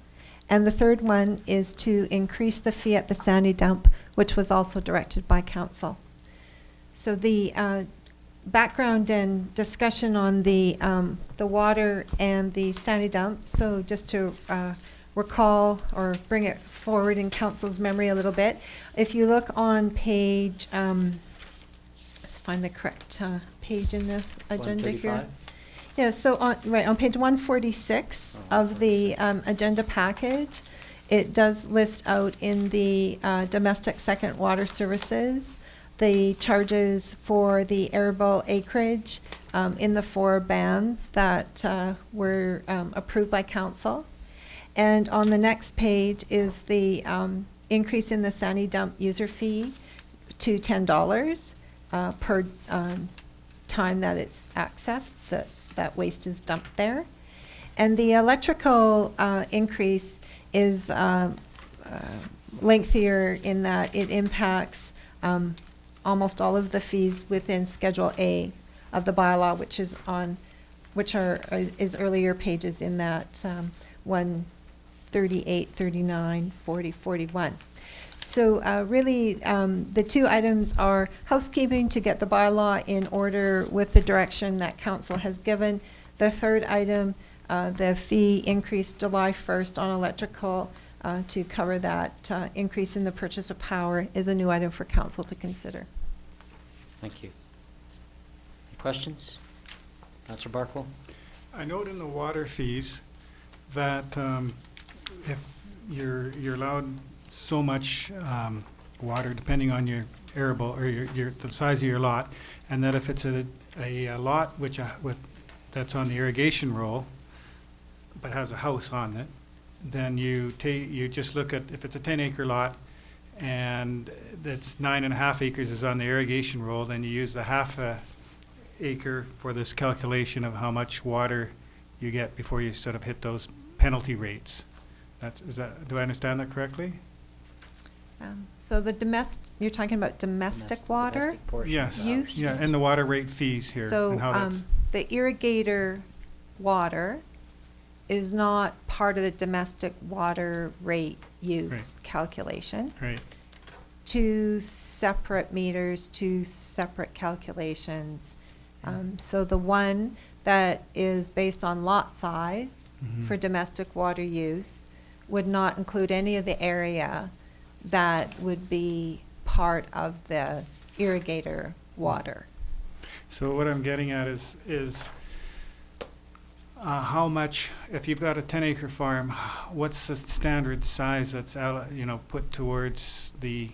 And the third one is to increase the fee at the Sandy dump, which was also directed by council. So the background and discussion on the water and the Sandy dump. So just to recall or bring it forward in council's memory a little bit, if you look on page, let's find the correct page in the agenda here. 135? Yeah, so on page 146 of the agenda package, it does list out in the domestic second water services the charges for the arable acreage in the 4 bands that were approved by council. And on the next page is the increase in the Sandy dump user fee to $10 per time that it's accessed, that waste is dumped there. And the electrical increase is lengthier in that it impacts almost all of the fees within Schedule A of the bylaw, which is earlier pages in that 138, 39, 40, 41. So really, the 2 items are housekeeping to get the bylaw in order with the direction that council has given. The third item, the fee increase July 1st on electrical to cover that increase in the purchase of power, is a new item for council to consider. Thank you. Any questions? Councillor Barkwell? I note in the water fees that if you're allowed so much water, depending on your arable or the size of your lot, and that if it's a lot that's on the irrigation roll but has a house on it, then you just look at, if it's a 10-acre lot and that's 9.5 acres is on the irrigation roll, then you use the half a acre for this calculation of how much water you get before you sort of hit those penalty rates. Do I understand that correctly? So you're talking about domestic water? Domestic portion of Yes. the house. Use? Yeah, and the water rate fees here So and how that's. the irrigator water is not part of the domestic water rate use Right. calculation. Right. 2 separate meters, 2 separate calculations. So the one that is based on lot size Mhm. for domestic water use would not include any of the area that would be part of the irrigator water. So what I'm getting at is how much, if you've got a 10-acre farm, what's the standard size that's put towards the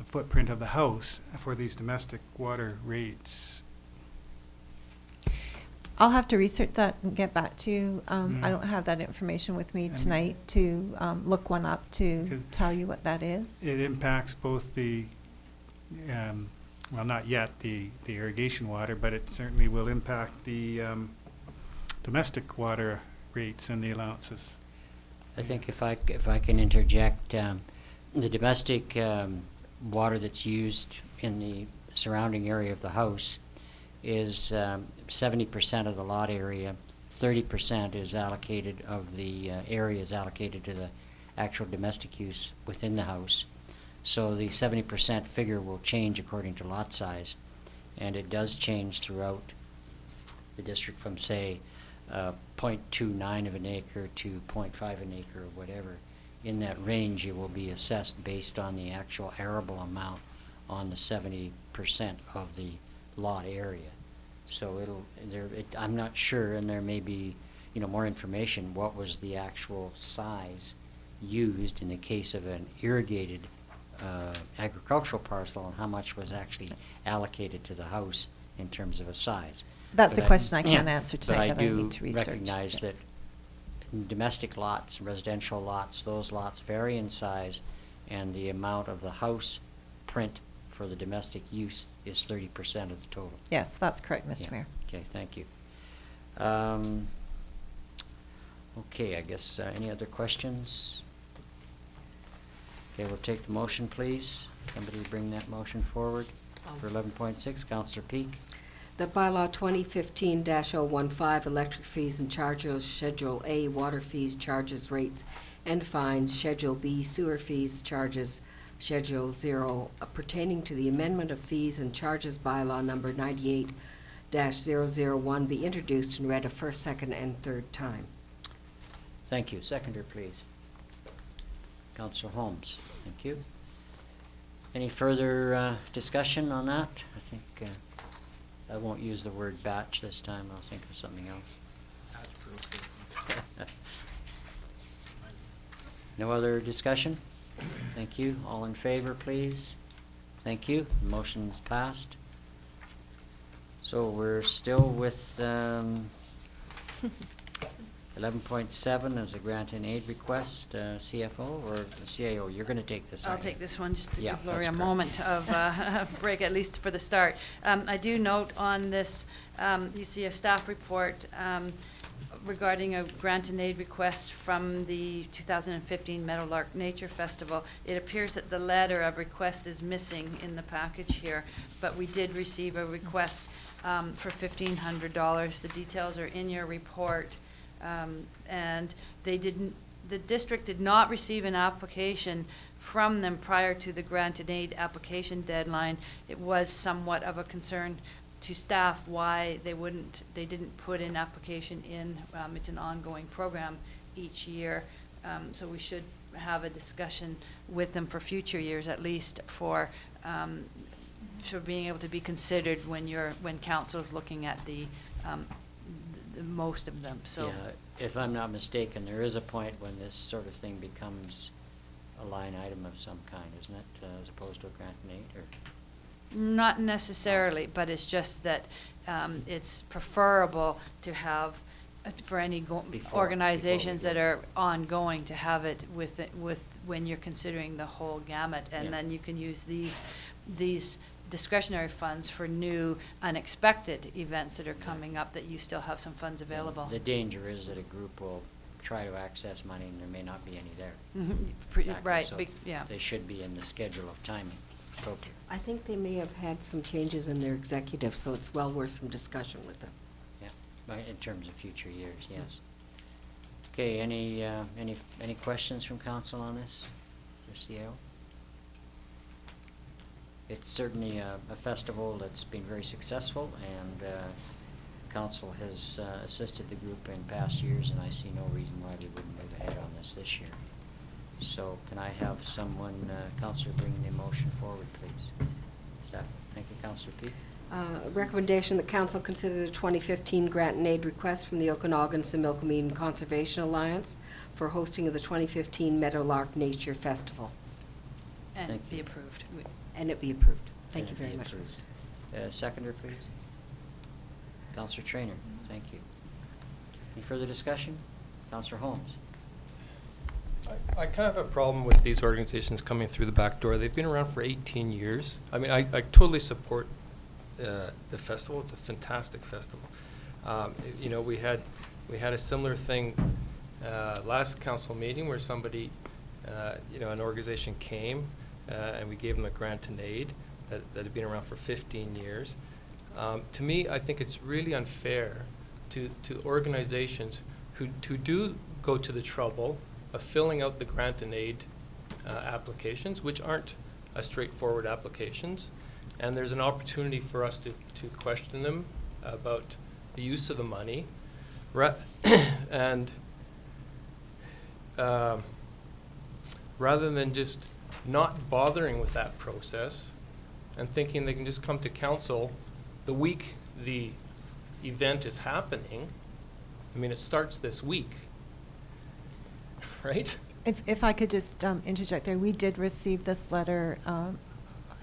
footprint of the house for these domestic water rates? I'll have to research that and get back to you. I Mm. don't have that information with me And- tonight to look one up to Could- tell you what that is. It impacts both the, well, not yet the irrigation water, but it certainly will impact the domestic water rates and the allowances. I think if I can interject, the domestic water that's used in the surrounding area of the house is 70% of the lot area. 30% is allocated of the area is allocated to the actual domestic use within the house. So the 70% figure will change according to lot size, and it does change throughout the district from, say, 0.29 of an acre to 0.5 an acre or whatever. In that range, you will be assessed based on the actual arable amount on the 70% of the lot area. So I'm not sure, and there may be, more information, what was the actual size used in the case of an irrigated agricultural parcel, and how much was actually allocated to the house in terms of a size. That's But a question I can't answer tonight, but that I need to research. I do recognize that Yes. domestic lots, residential lots, those lots vary in size, and the amount of the house print for the domestic use is 30% of the total. Yes, that's correct, Mr. Yeah. Mayor. Okay, thank you. Okay, I guess, any other questions? Okay, we'll take the motion, please. Somebody bring that motion forward for 11.6. Councillor Peak. The bylaw 2015-015, electric fees and charges, Schedule A, water fees, charges, rates, and fines, Schedule B, sewer fees, charges, Schedule 0, pertaining to the amendment of fees and charges bylaw number 98-001 be introduced and read a first, second, and third time. Thank you. Seconder, please. Councillor Holmes. Thank you. Any further discussion on that? I think I won't use the word batch this time. I'll think of something else. No other discussion? Thank you. All in favor, please? Thank you. Motion's passed. So we're still with 11.7 as a grant and aid request, CFO or CAO? You're going to take this, I'll aren't you? take this one just to Yeah, give Lori that's a correct. moment of break, at least for the start. I do note on this, you see a staff report regarding a grant and aid request from the 2015 Meadowlark Nature Festival. It appears that the letter of request is missing in the package here, but we did receive a request for $1,500. The details are in your report. And the district did not receive an application from them prior to the granted aid application deadline. It was somewhat of a concern to staff why they didn't put an application in. It's an ongoing program each year, so we should have a discussion with them for future years, at least for being able to be considered when council is looking at the most of them. So. Yeah, if I'm not mistaken, there is a point when this sort of thing becomes a line item of some kind, isn't it, as opposed to a grant and aid, or? Not necessarily, but it's just that it's preferable to have, for any Before organizations we that go. are ongoing, to have it with when you're considering the whole gamut, and Yeah. then you can use these discretionary funds for new unexpected events that are coming up, that you still have some funds available. The danger is that a group will try to access money and there may not be any there. Exactly, Right, so yeah. they should be in the schedule of timing. Okay. I think they may have had some changes in their executive, so it's well worth some discussion with them. Yeah, right, in terms of future years, yes. Okay, any questions from council on this, for CAO? It's certainly a festival that's been very successful, and council has assisted the group in past years, and I see no reason why we wouldn't move ahead on this year. So can I have someone, Councillor, bring the motion forward, please? Staff, thank you, Councillor Peak. Recommendation that council consider the 2015 grant and aid request from the Okanagan-Similkameen Conservation Alliance for hosting of the 2015 Meadowlark Nature Festival. And Thank be you. approved. And it be approved. Thank you And it very be much, approved. Mr. Seconder, please. Councillor Trainer, thank you. Any further discussion? Councillor Holmes. I kind of have a problem with these organizations coming through the back door. They've been around for 18 years. I mean, I totally support the festival. It's a fantastic festival. You know, we had a similar thing last council meeting where somebody, you know, an organization came and we gave them a grant and aid that had been around for 15 years. To me, I think it's really unfair to organizations who do go to the trouble of filling out the grant and aid applications, which aren't straightforward applications. And there's an opportunity for us to question them about the use of the money. And rather than just not bothering with that process and thinking they can just come to council the week the event is happening. I mean, it starts this week, right? If I could just interject there, we did receive this letter,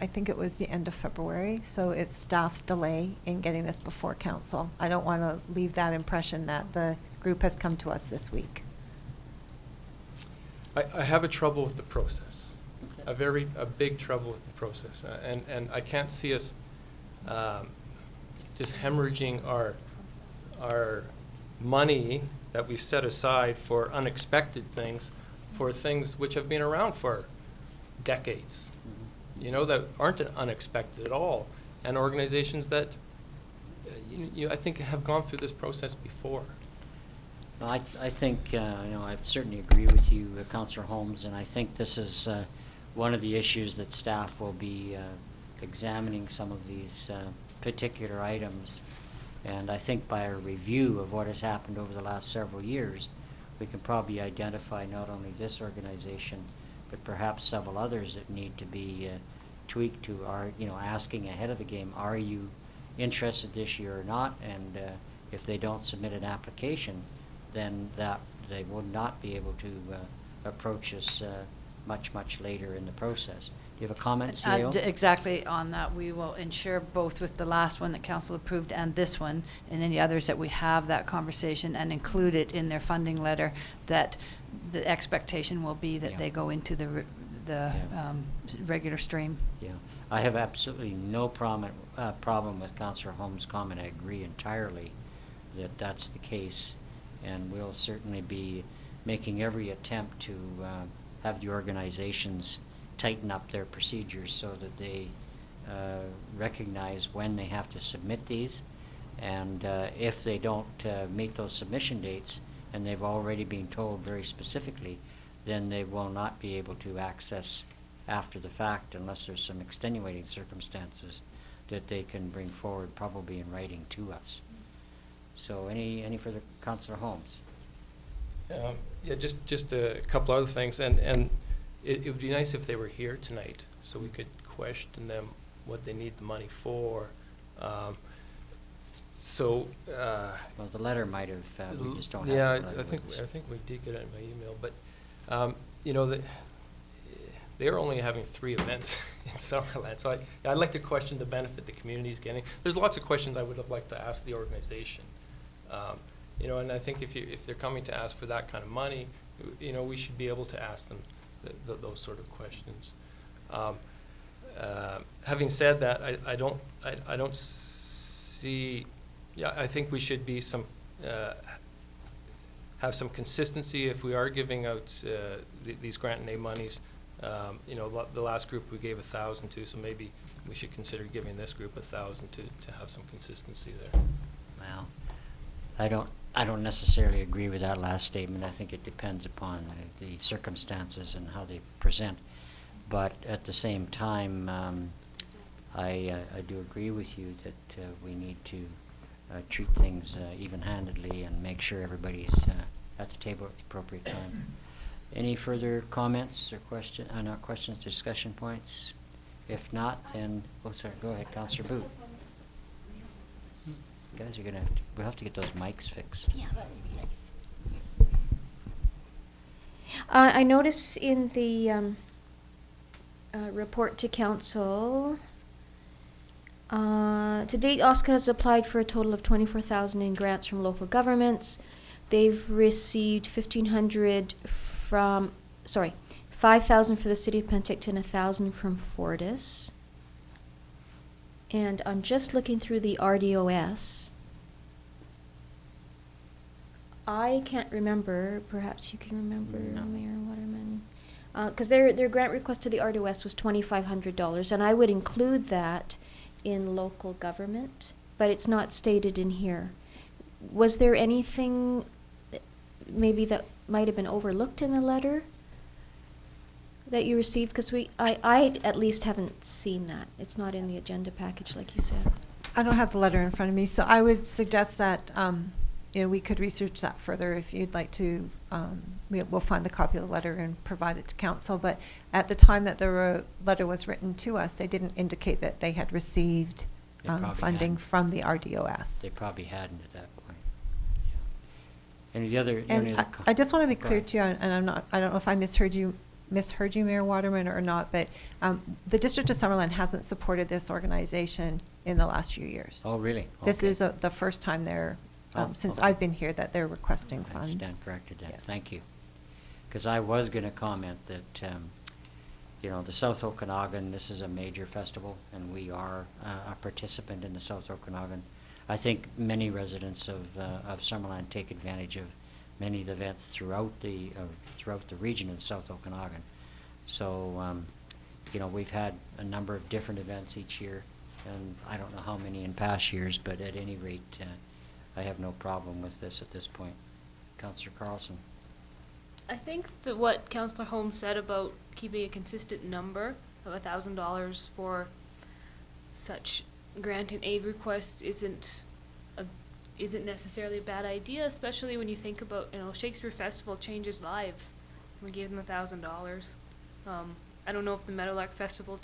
I think it was the end of February, so it's staff's delay in getting this before council. I don't want to leave that impression that the group has come to us this week. I have a trouble with the process, a big trouble with the process, and I can't see us just hemorrhaging our money that we've set aside for unexpected things, for things which have been around for decades, you know, that aren't unexpected at all, and organizations that I think have gone through this process before. Well, I think, you know, I certainly agree with you, Councillor Holmes, and I think this is one of the issues that staff will be examining some of these particular items. And I think by a review of what has happened over the last several years, we can probably identify not only this organization, but perhaps several others that need to be tweaked to our, you know, asking ahead of the game, are you interested this year or not? And if they don't submit an application, then that they would not be able to approach us much later in the process. Do you have a comment, CEO? Exactly on that. We will ensure both with the last one that council approved and this one, and any others that we have that conversation and include it in their funding letter, that the expectation will be that Yeah. they go into the Yeah. regular stream. Yeah, I have absolutely no problem with Councillor Holmes' comment. I agree entirely that that's the case, and we'll certainly be making every attempt to have the organizations tighten up their procedures so that they recognize when they have to submit these, and if they don't meet those submission dates, and they've already been told very specifically, then they will not be able to access after the fact unless there's some extenuating circumstances that they can bring forward, probably in writing to us. So any further, Councillor Holmes? Yeah, just a couple other things, and it would be nice if they were here tonight so we could question them what they need the money for. Well, the letter might have, we just don't have Yeah, the letter with us. I think we did get it in my email, but you know, they're only having 3 events in Summerland, so I'd like to question the benefit the community is getting. There's lots of questions I would have liked to ask the organization. You know, and I think if they're coming to ask for that kind of money, you know, we should be able to ask them those sort of questions. Having said that, I don't see. Yeah, I think we should be have some consistency if we are giving out these grant and aid monies. You know, the last group we gave 1,000 to, so maybe we should consider giving this group 1,000 to have some consistency there. Well, I don't necessarily agree with that last statement. I think it depends upon the circumstances and how they present. But at the same time, I do agree with you that we need to treat things even-handedly and make sure everybody's at the table at the appropriate time. Any further comments or not questions, discussion points? If not, then, oh, sorry, go ahead, Councillor Booth. Guys, we'll have to get those mics fixed. Yeah, that would be nice. I notice in the report to council, to date, OSCA has applied for a total of $24,000 in grants from local governments. They've received $5,000 for the city of Penticton, $1,000 from Fortis. And I'm just looking through the RDOS. I can't remember, perhaps you can remember, No. Mayor Waterman. Because their grant request to the RDOS was $2,500, and I would include that in local government, but it's not stated in here. Was there anything maybe that might have been overlooked in the letter that you received? Because I at least haven't seen that. It's not in the agenda package, like you said. I don't have the letter in front of me, so I would suggest that, we could research that further if you'd like to. We'll find the copy of the letter and provide it to council. But at the time that the letter was written to us, they didn't indicate that they had received They probably funding hadn't. from the RDOS. They probably hadn't at that point. Yeah. Any other? And I just want to be Go clear ahead. too, and I don't know if I misheard you, Mayor Waterman, or not, but the District of Summerland hasn't supported this organization in the last few years. Oh, really? This Okay. is the first time since okay. I've been here, that they're requesting I funds. stand corrected then. Yeah. Thank you. Because I was going to comment that, the South Okanagan, this is a major festival, and we are a participant in the South Okanagan. I think many residents of Summerland take advantage of many of the events throughout the region of South Okanagan. So, we've had a number of different events each year, and I don't know how many in past years, but at any rate, I have no problem with this at this point. Councillor Carlson. I think that what Councillor Holmes said about keeping a consistent number of $1,000 for such grant and aid requests isn't necessarily a bad idea, especially when you think about, Shakespeare Festival changes lives. We gave them $1,000. I don't know if the Meadowlark Festival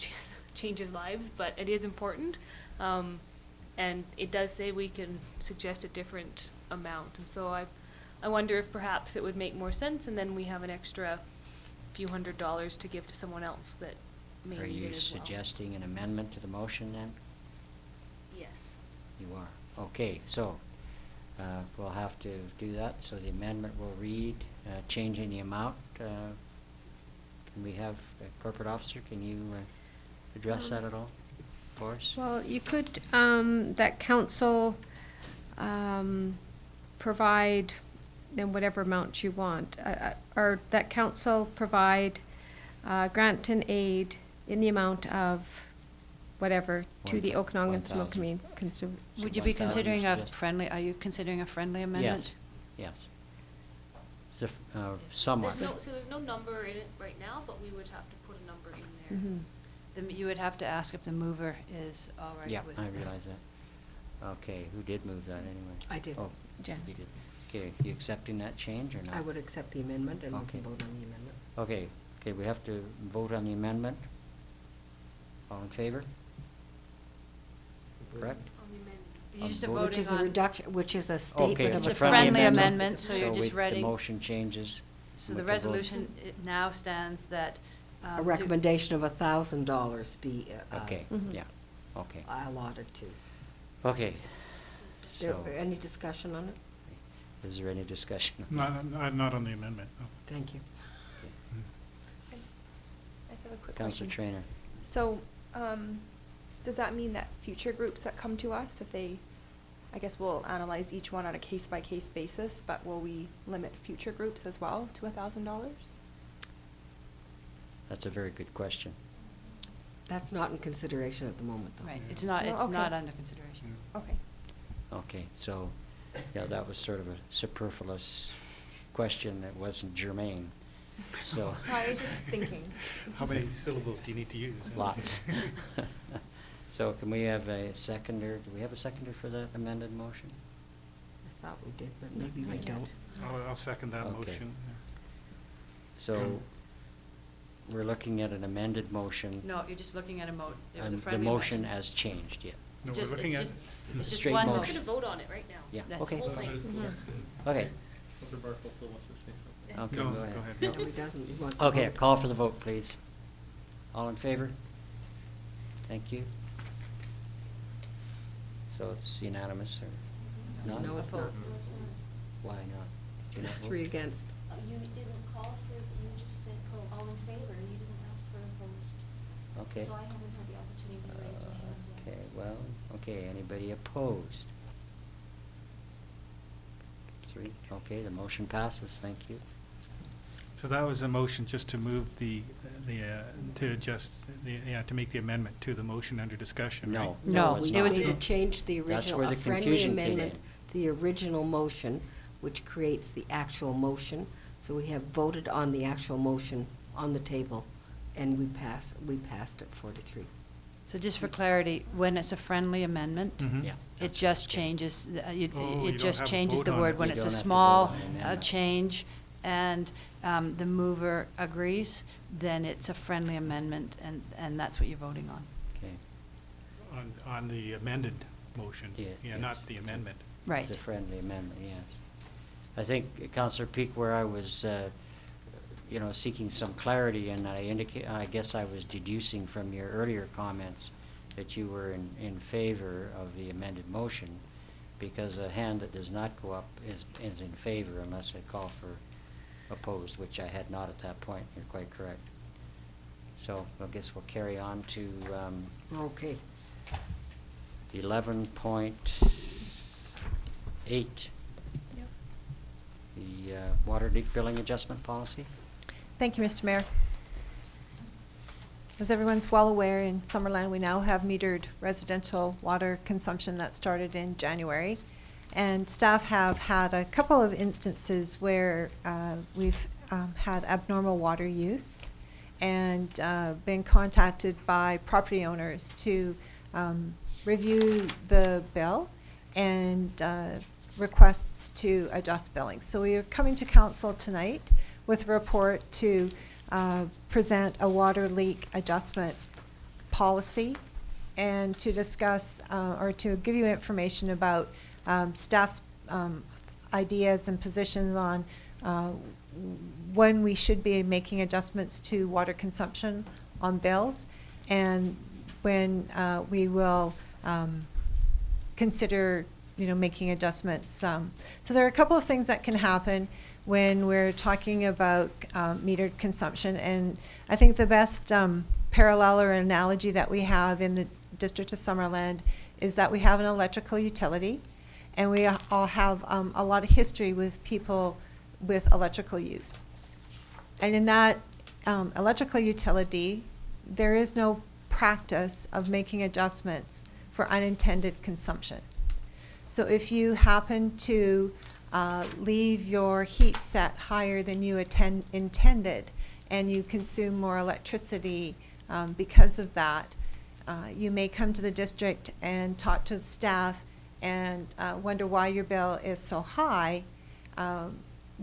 changes lives, but it is important. And it does say we can suggest a different amount. And so I wonder if perhaps it would make more sense, and then we have an extra few $100s to give to someone else that may Are need you it as well. suggesting an amendment to the motion then? Yes. You are. Okay, so we'll have to do that. So the amendment will read, changing the amount. Can we have a corporate officer? Can you address that at all for us? Well, you could, that council provide in whatever amount you want, or that council provide grant and aid in the amount of whatever to the Okanagan Smoke 1,000. Consumer. Would you be 1,000 considering suggested. are you considering a friendly amendment? Yes, yes. It's somewhat. There's no number in it right now, but we would have to put a number in there. Mm-hmm. You would have to ask if the mover is all right Yeah, with. I realize that. Okay, who did move that anyway? I did. Oh, Jen. you did. Okay, you accepting that change or not? I would accept the amendment, and we Okay. can vote on the amendment. Okay, we have to vote on the amendment. All in favor? Correct? On the amendment. You're just Which voting Which is a on- reduction, which is a Okay, statement of it's a a a friendly amendment, so you're we- just reading- the motion changes. So we the can vote. resolution now stands that. A to- recommendation of $1,000 be Okay, Mhm. yeah, okay. allotted to. Okay, There, so, any discussion on it? is there any discussion? Not on the amendment, no. Thank you. I just have a quick Councillor question. Trainer. So, does that mean that future groups that come to us, if they, I guess we'll analyze each one on a case-by-case basis, but will we limit future groups as well to $1,000? That's a very good question. That's not in consideration at the moment, though. Right, it's not, No, it's not okay. under consideration. Okay. Okay, so, yeah, that was sort of a superfluous question that wasn't germane, so. I was just thinking. How many syllables do you need to use? Lots. So can we have a seconder? Do we have a seconder for the amended motion? I thought we did, but maybe we don't. I'll second that Okay. motion. So we're looking at an amended motion. No, you're just looking at it was a And the friendly motion amendment. as changed, yeah. No, we're Just- looking it's at, just- It's just Straight one We're motion. just gonna vote on it right now. Yeah, That's okay. Whole thing. Okay. Councilor Barkle still wants to say something. Okay, no, go ahead. go ahead. No, he doesn't. He wants to Okay, vote. call for the vote, please. All in favor? Thank you. So it's unanimous or not? No, it's not. Why not? Did you There's not vote? 3 against. You didn't call for, you just said all in favor, you didn't ask for opposed. Okay. So I haven't had the opportunity to raise my hand yet. Okay, well, okay, anybody opposed? 3, okay, the motion passes, thank you. So that was a motion just to move to adjust, to make the amendment to the motion under discussion, right? No. No, it's it We was- need to change the That's original, where a the friendly confusion came amendment, in. the original motion, which creates the actual motion. So we have voted on the actual motion on the table, and we passed it 4-3. So just for clarity, when it's a friendly amendment, Mhm. Yeah. it just changes, Oh, you it don't just have a changes vote the on word. it. When You it's a don't have to vote small on the amendment. change and the mover agrees, then it's a friendly amendment, and that's what you're voting on. Okay, On the amended motion, Yeah, yeah, yes. not the amendment. Right. it's a friendly amendment, yes. I think, Councillor Peak, where I was, seeking some clarity, and I guess I was deducing from your earlier comments that you were in favor of the amended motion, because a hand that does not go up is in favor unless I call for opposed, which I had not at that point. You're quite correct. So I guess we'll carry on to Okay. 11.8. The water leak billing adjustment policy. Thank you, Mr. Mayor. As everyone's well aware, in Summerland, we now have metered residential water consumption that started in January. And staff have had a couple of instances where we've had abnormal water use and been contacted by property owners to review the bill and requests to adjust billing. So we are coming to council tonight with a report to present a water leak adjustment policy and to discuss or to give you information about staff's ideas and positions on when we should be making adjustments to water consumption on bills and when we will consider making adjustments. So there are a couple of things that can happen when we're talking about metered consumption, and I think the best parallel or analogy that we have in the District of Summerland is that we have an electrical utility, and we all have a lot of history with people with electrical use. And in that electrical utility, there is no practice of making adjustments for unintended consumption. So if you happen to leave your heat set higher than you intended and you consume more electricity because of that, you may come to the district and talk to the staff and wonder why your bill is so high.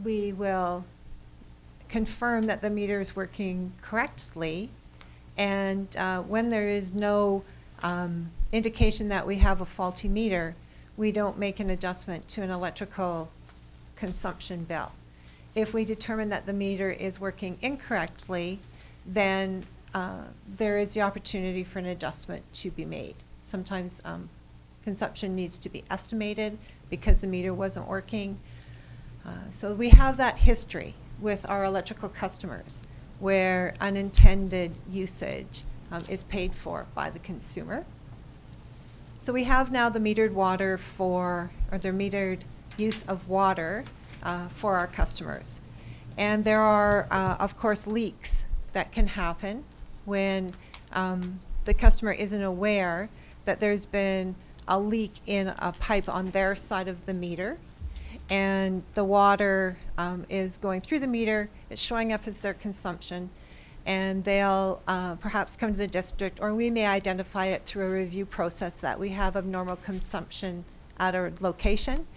We will confirm that the meter is working correctly, and when there is no indication that we have a faulty meter, we don't make an adjustment to an electrical consumption bill. If we determine that the meter is working incorrectly, then there is the opportunity for an adjustment to be made. Sometimes consumption needs to be estimated because the meter wasn't working. So we have that history with our electrical customers where unintended usage is paid for by the consumer. So we have now the metered water or the metered use of water for our customers. And there are, of course, leaks that can happen when the customer isn't aware that there's been a leak in a pipe on their side of the meter. And the water is going through the meter, it's showing up as their consumption, and they'll perhaps come to the district, or we may identify it through a review process that we have abnormal consumption at our location.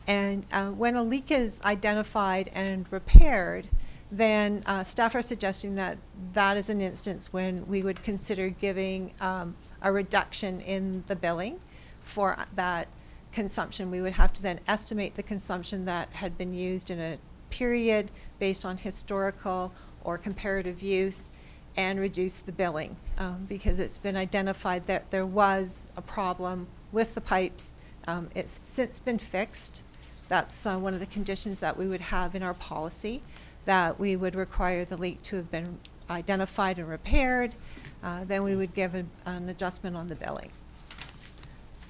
And when a leak is identified and repaired, then staff are suggesting that that is an instance when we would consider giving a reduction in the billing for that consumption. We would have to then estimate the consumption that had been used in a period based on historical or comparative use and reduce the billing because it's been identified that there was a problem with the pipes. It's since been fixed. That's one of the conditions that we would have in our policy, that we would require the leak to have been identified and repaired. Then we would give an adjustment on the billing.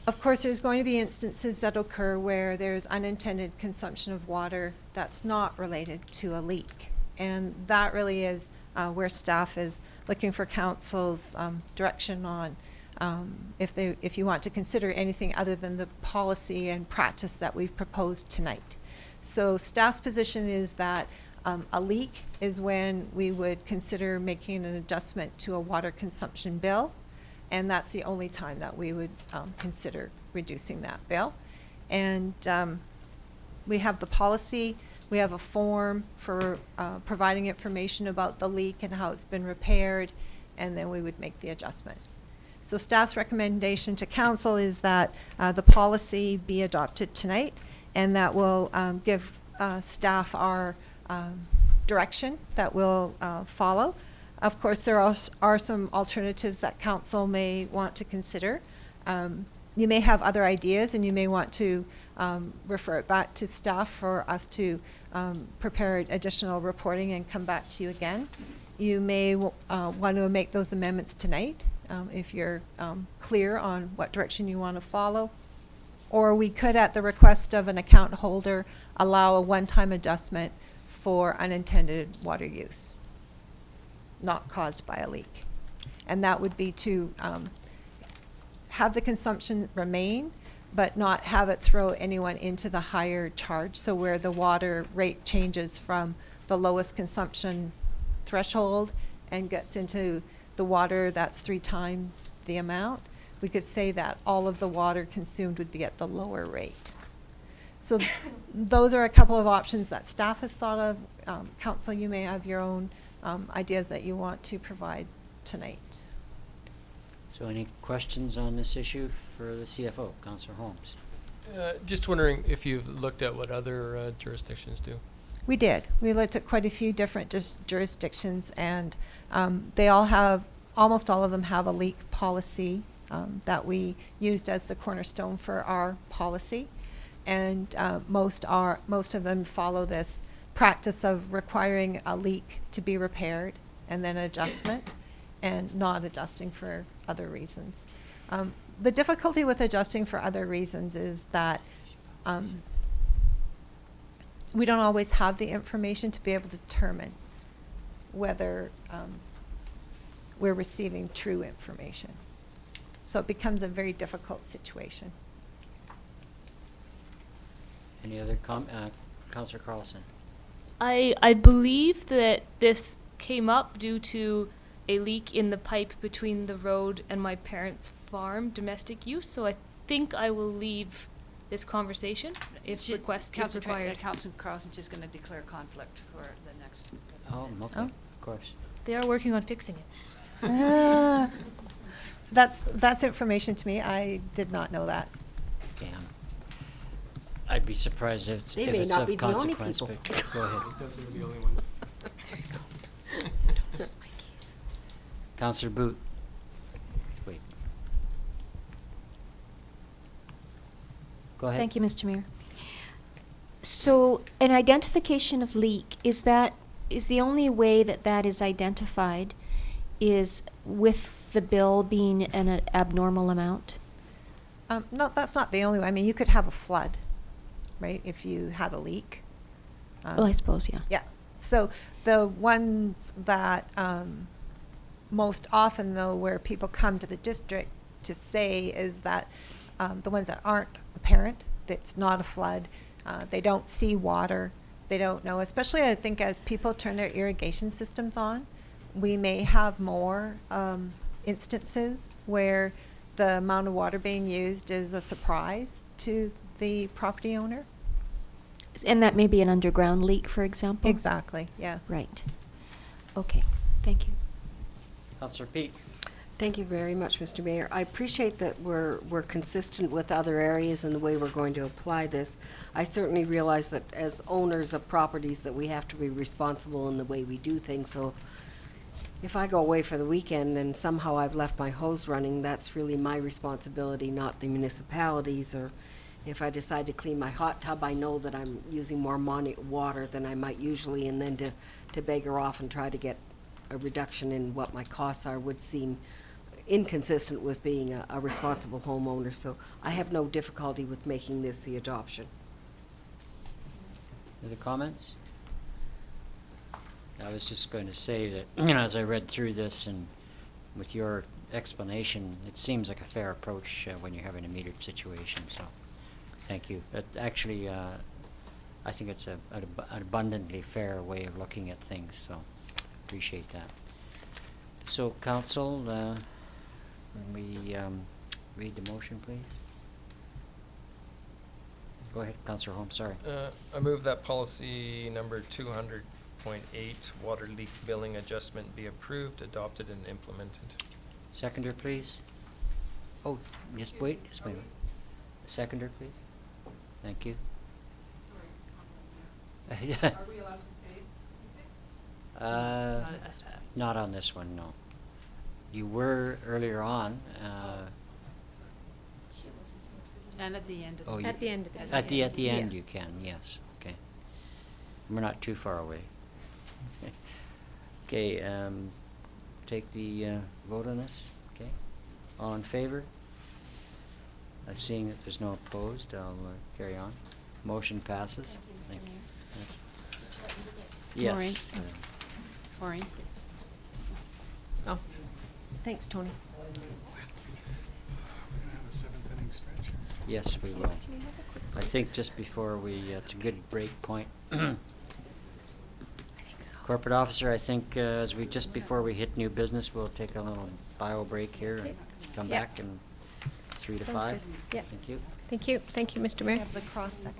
Of course, there's going to be instances that occur where there's unintended consumption of water that's not related to a leak. And that really is where staff is looking for council's direction on if you want to consider anything other than the policy and practice that we've proposed tonight. So staff's position is that a leak is when we would consider making an adjustment to a water consumption bill, and that's the only time that we would consider reducing that bill. And we have the policy, we have a form for providing information about the leak and how it's been repaired, and then we would make the adjustment. So staff's recommendation to council is that the policy be adopted tonight, and that will give staff our direction that we'll follow. Of course, there are some alternatives that council may want to consider. You may have other ideas, and you may want to refer it back to staff for us to prepare additional reporting and come back to you again. You may want to make those amendments tonight if you're clear on what direction you want to follow. Or we could, at the request of an account holder, allow a one-time adjustment for unintended water use not caused by a leak. And that would be to have the consumption remain, but not have it throw anyone into the higher charge. So where the water rate changes from the lowest consumption threshold and gets into the water that's 3 times the amount, we could say that all of the water consumed would be at the lower rate. So those are a couple of options that staff has thought of. Council, you may have your own ideas that you want to provide tonight. So any questions on this issue for the CFO, Councillor Holmes? Just wondering if you've looked at what other jurisdictions do. We did. We looked at quite a few different jurisdictions, and they all have, almost all of them have a leak policy that we used as the cornerstone for our policy. And most of them follow this practice of requiring a leak to be repaired and then adjustment, and not adjusting for other reasons. The difficulty with adjusting for other reasons is that we don't always have the information to be able to determine whether we're receiving true information. So it becomes a very difficult situation. Any other Councillor Carlson? I believe that this came up due to a leak in the pipe between the road and my parents' farm, domestic use. So I think I will leave this conversation if request is required. Councillor Carlson's just going to declare conflict for the next. Oh, okay, of course. They are working on fixing it. That's information to me. I did not know that. Okay, I'd be surprised if it's, They if may it's not of be the only consequence, people. but go ahead. Definitely the only ones. Councillor Boot. Wait. Go ahead. Thank you, Mr. Mayor. So an identification of leak, is the only way that is identified is with the bill being an abnormal amount? No, that's not the only way. I mean, you could have a flood, right, if you had a leak. Well, I suppose, yeah. Yeah. So the ones that most often, though, where people come to the district to say is that the ones that aren't apparent, that's not a flood, they don't see water, they don't know, especially I think as people turn their irrigation systems on, we may have more instances where the amount of water being used is a surprise to the property owner. And that may be an underground leak, for example? Exactly, yes. Right. Okay, thank you. Councillor Peak. Thank you very much, Mr. Mayor. I appreciate that we're consistent with other areas in the way we're going to apply this. I certainly realize that as owners of properties that we have to be responsible in the way we do things. So if I go away for the weekend and somehow I've left my hose running, that's really my responsibility, not the municipalities. Or if I decide to clean my hot tub, I know that I'm using more water than I might usually, and then to beggar off and try to get a reduction in what my costs are would seem inconsistent with being a responsible homeowner. So I have no difficulty with making this the adoption. Other comments? I was just going to say that, you know, as I read through this and with your explanation, it seems like a fair approach when you're having a metered situation, so thank you. But actually, I think it's an abundantly fair way of looking at things, so appreciate that. So, council, when we read the motion, please. Go ahead, Councillor Holmes, sorry. I move that policy number 200.8, water leak billing adjustment, be approved, adopted, and implemented. Seconder, please. Oh, just wait, just wait. Seconder, please. Thank you. Are we allowed to say anything? Not on this one, no. You were earlier on, And at the end of the. oh, you- At the end of the. at the end Yeah. you can, yes, okay. We're not too far away. Okay, take the vote on this, okay? All in favor? Seeing that there's no opposed, I'll carry on. Motion passes. Thank you. Maureen. Yes. Maureen? Oh, thanks, Tony. We're gonna have a seventh inning stretch here. Yes, we will. I think just before we, it's a good break point. Corporate officer, I think as we, just before we hit new business, we'll take a little bio break here and come Yeah. back in 3 to Sounds 5. good. Yeah. Thank you. Thank you. Thank you, Mr. Mayor. We have the cross section.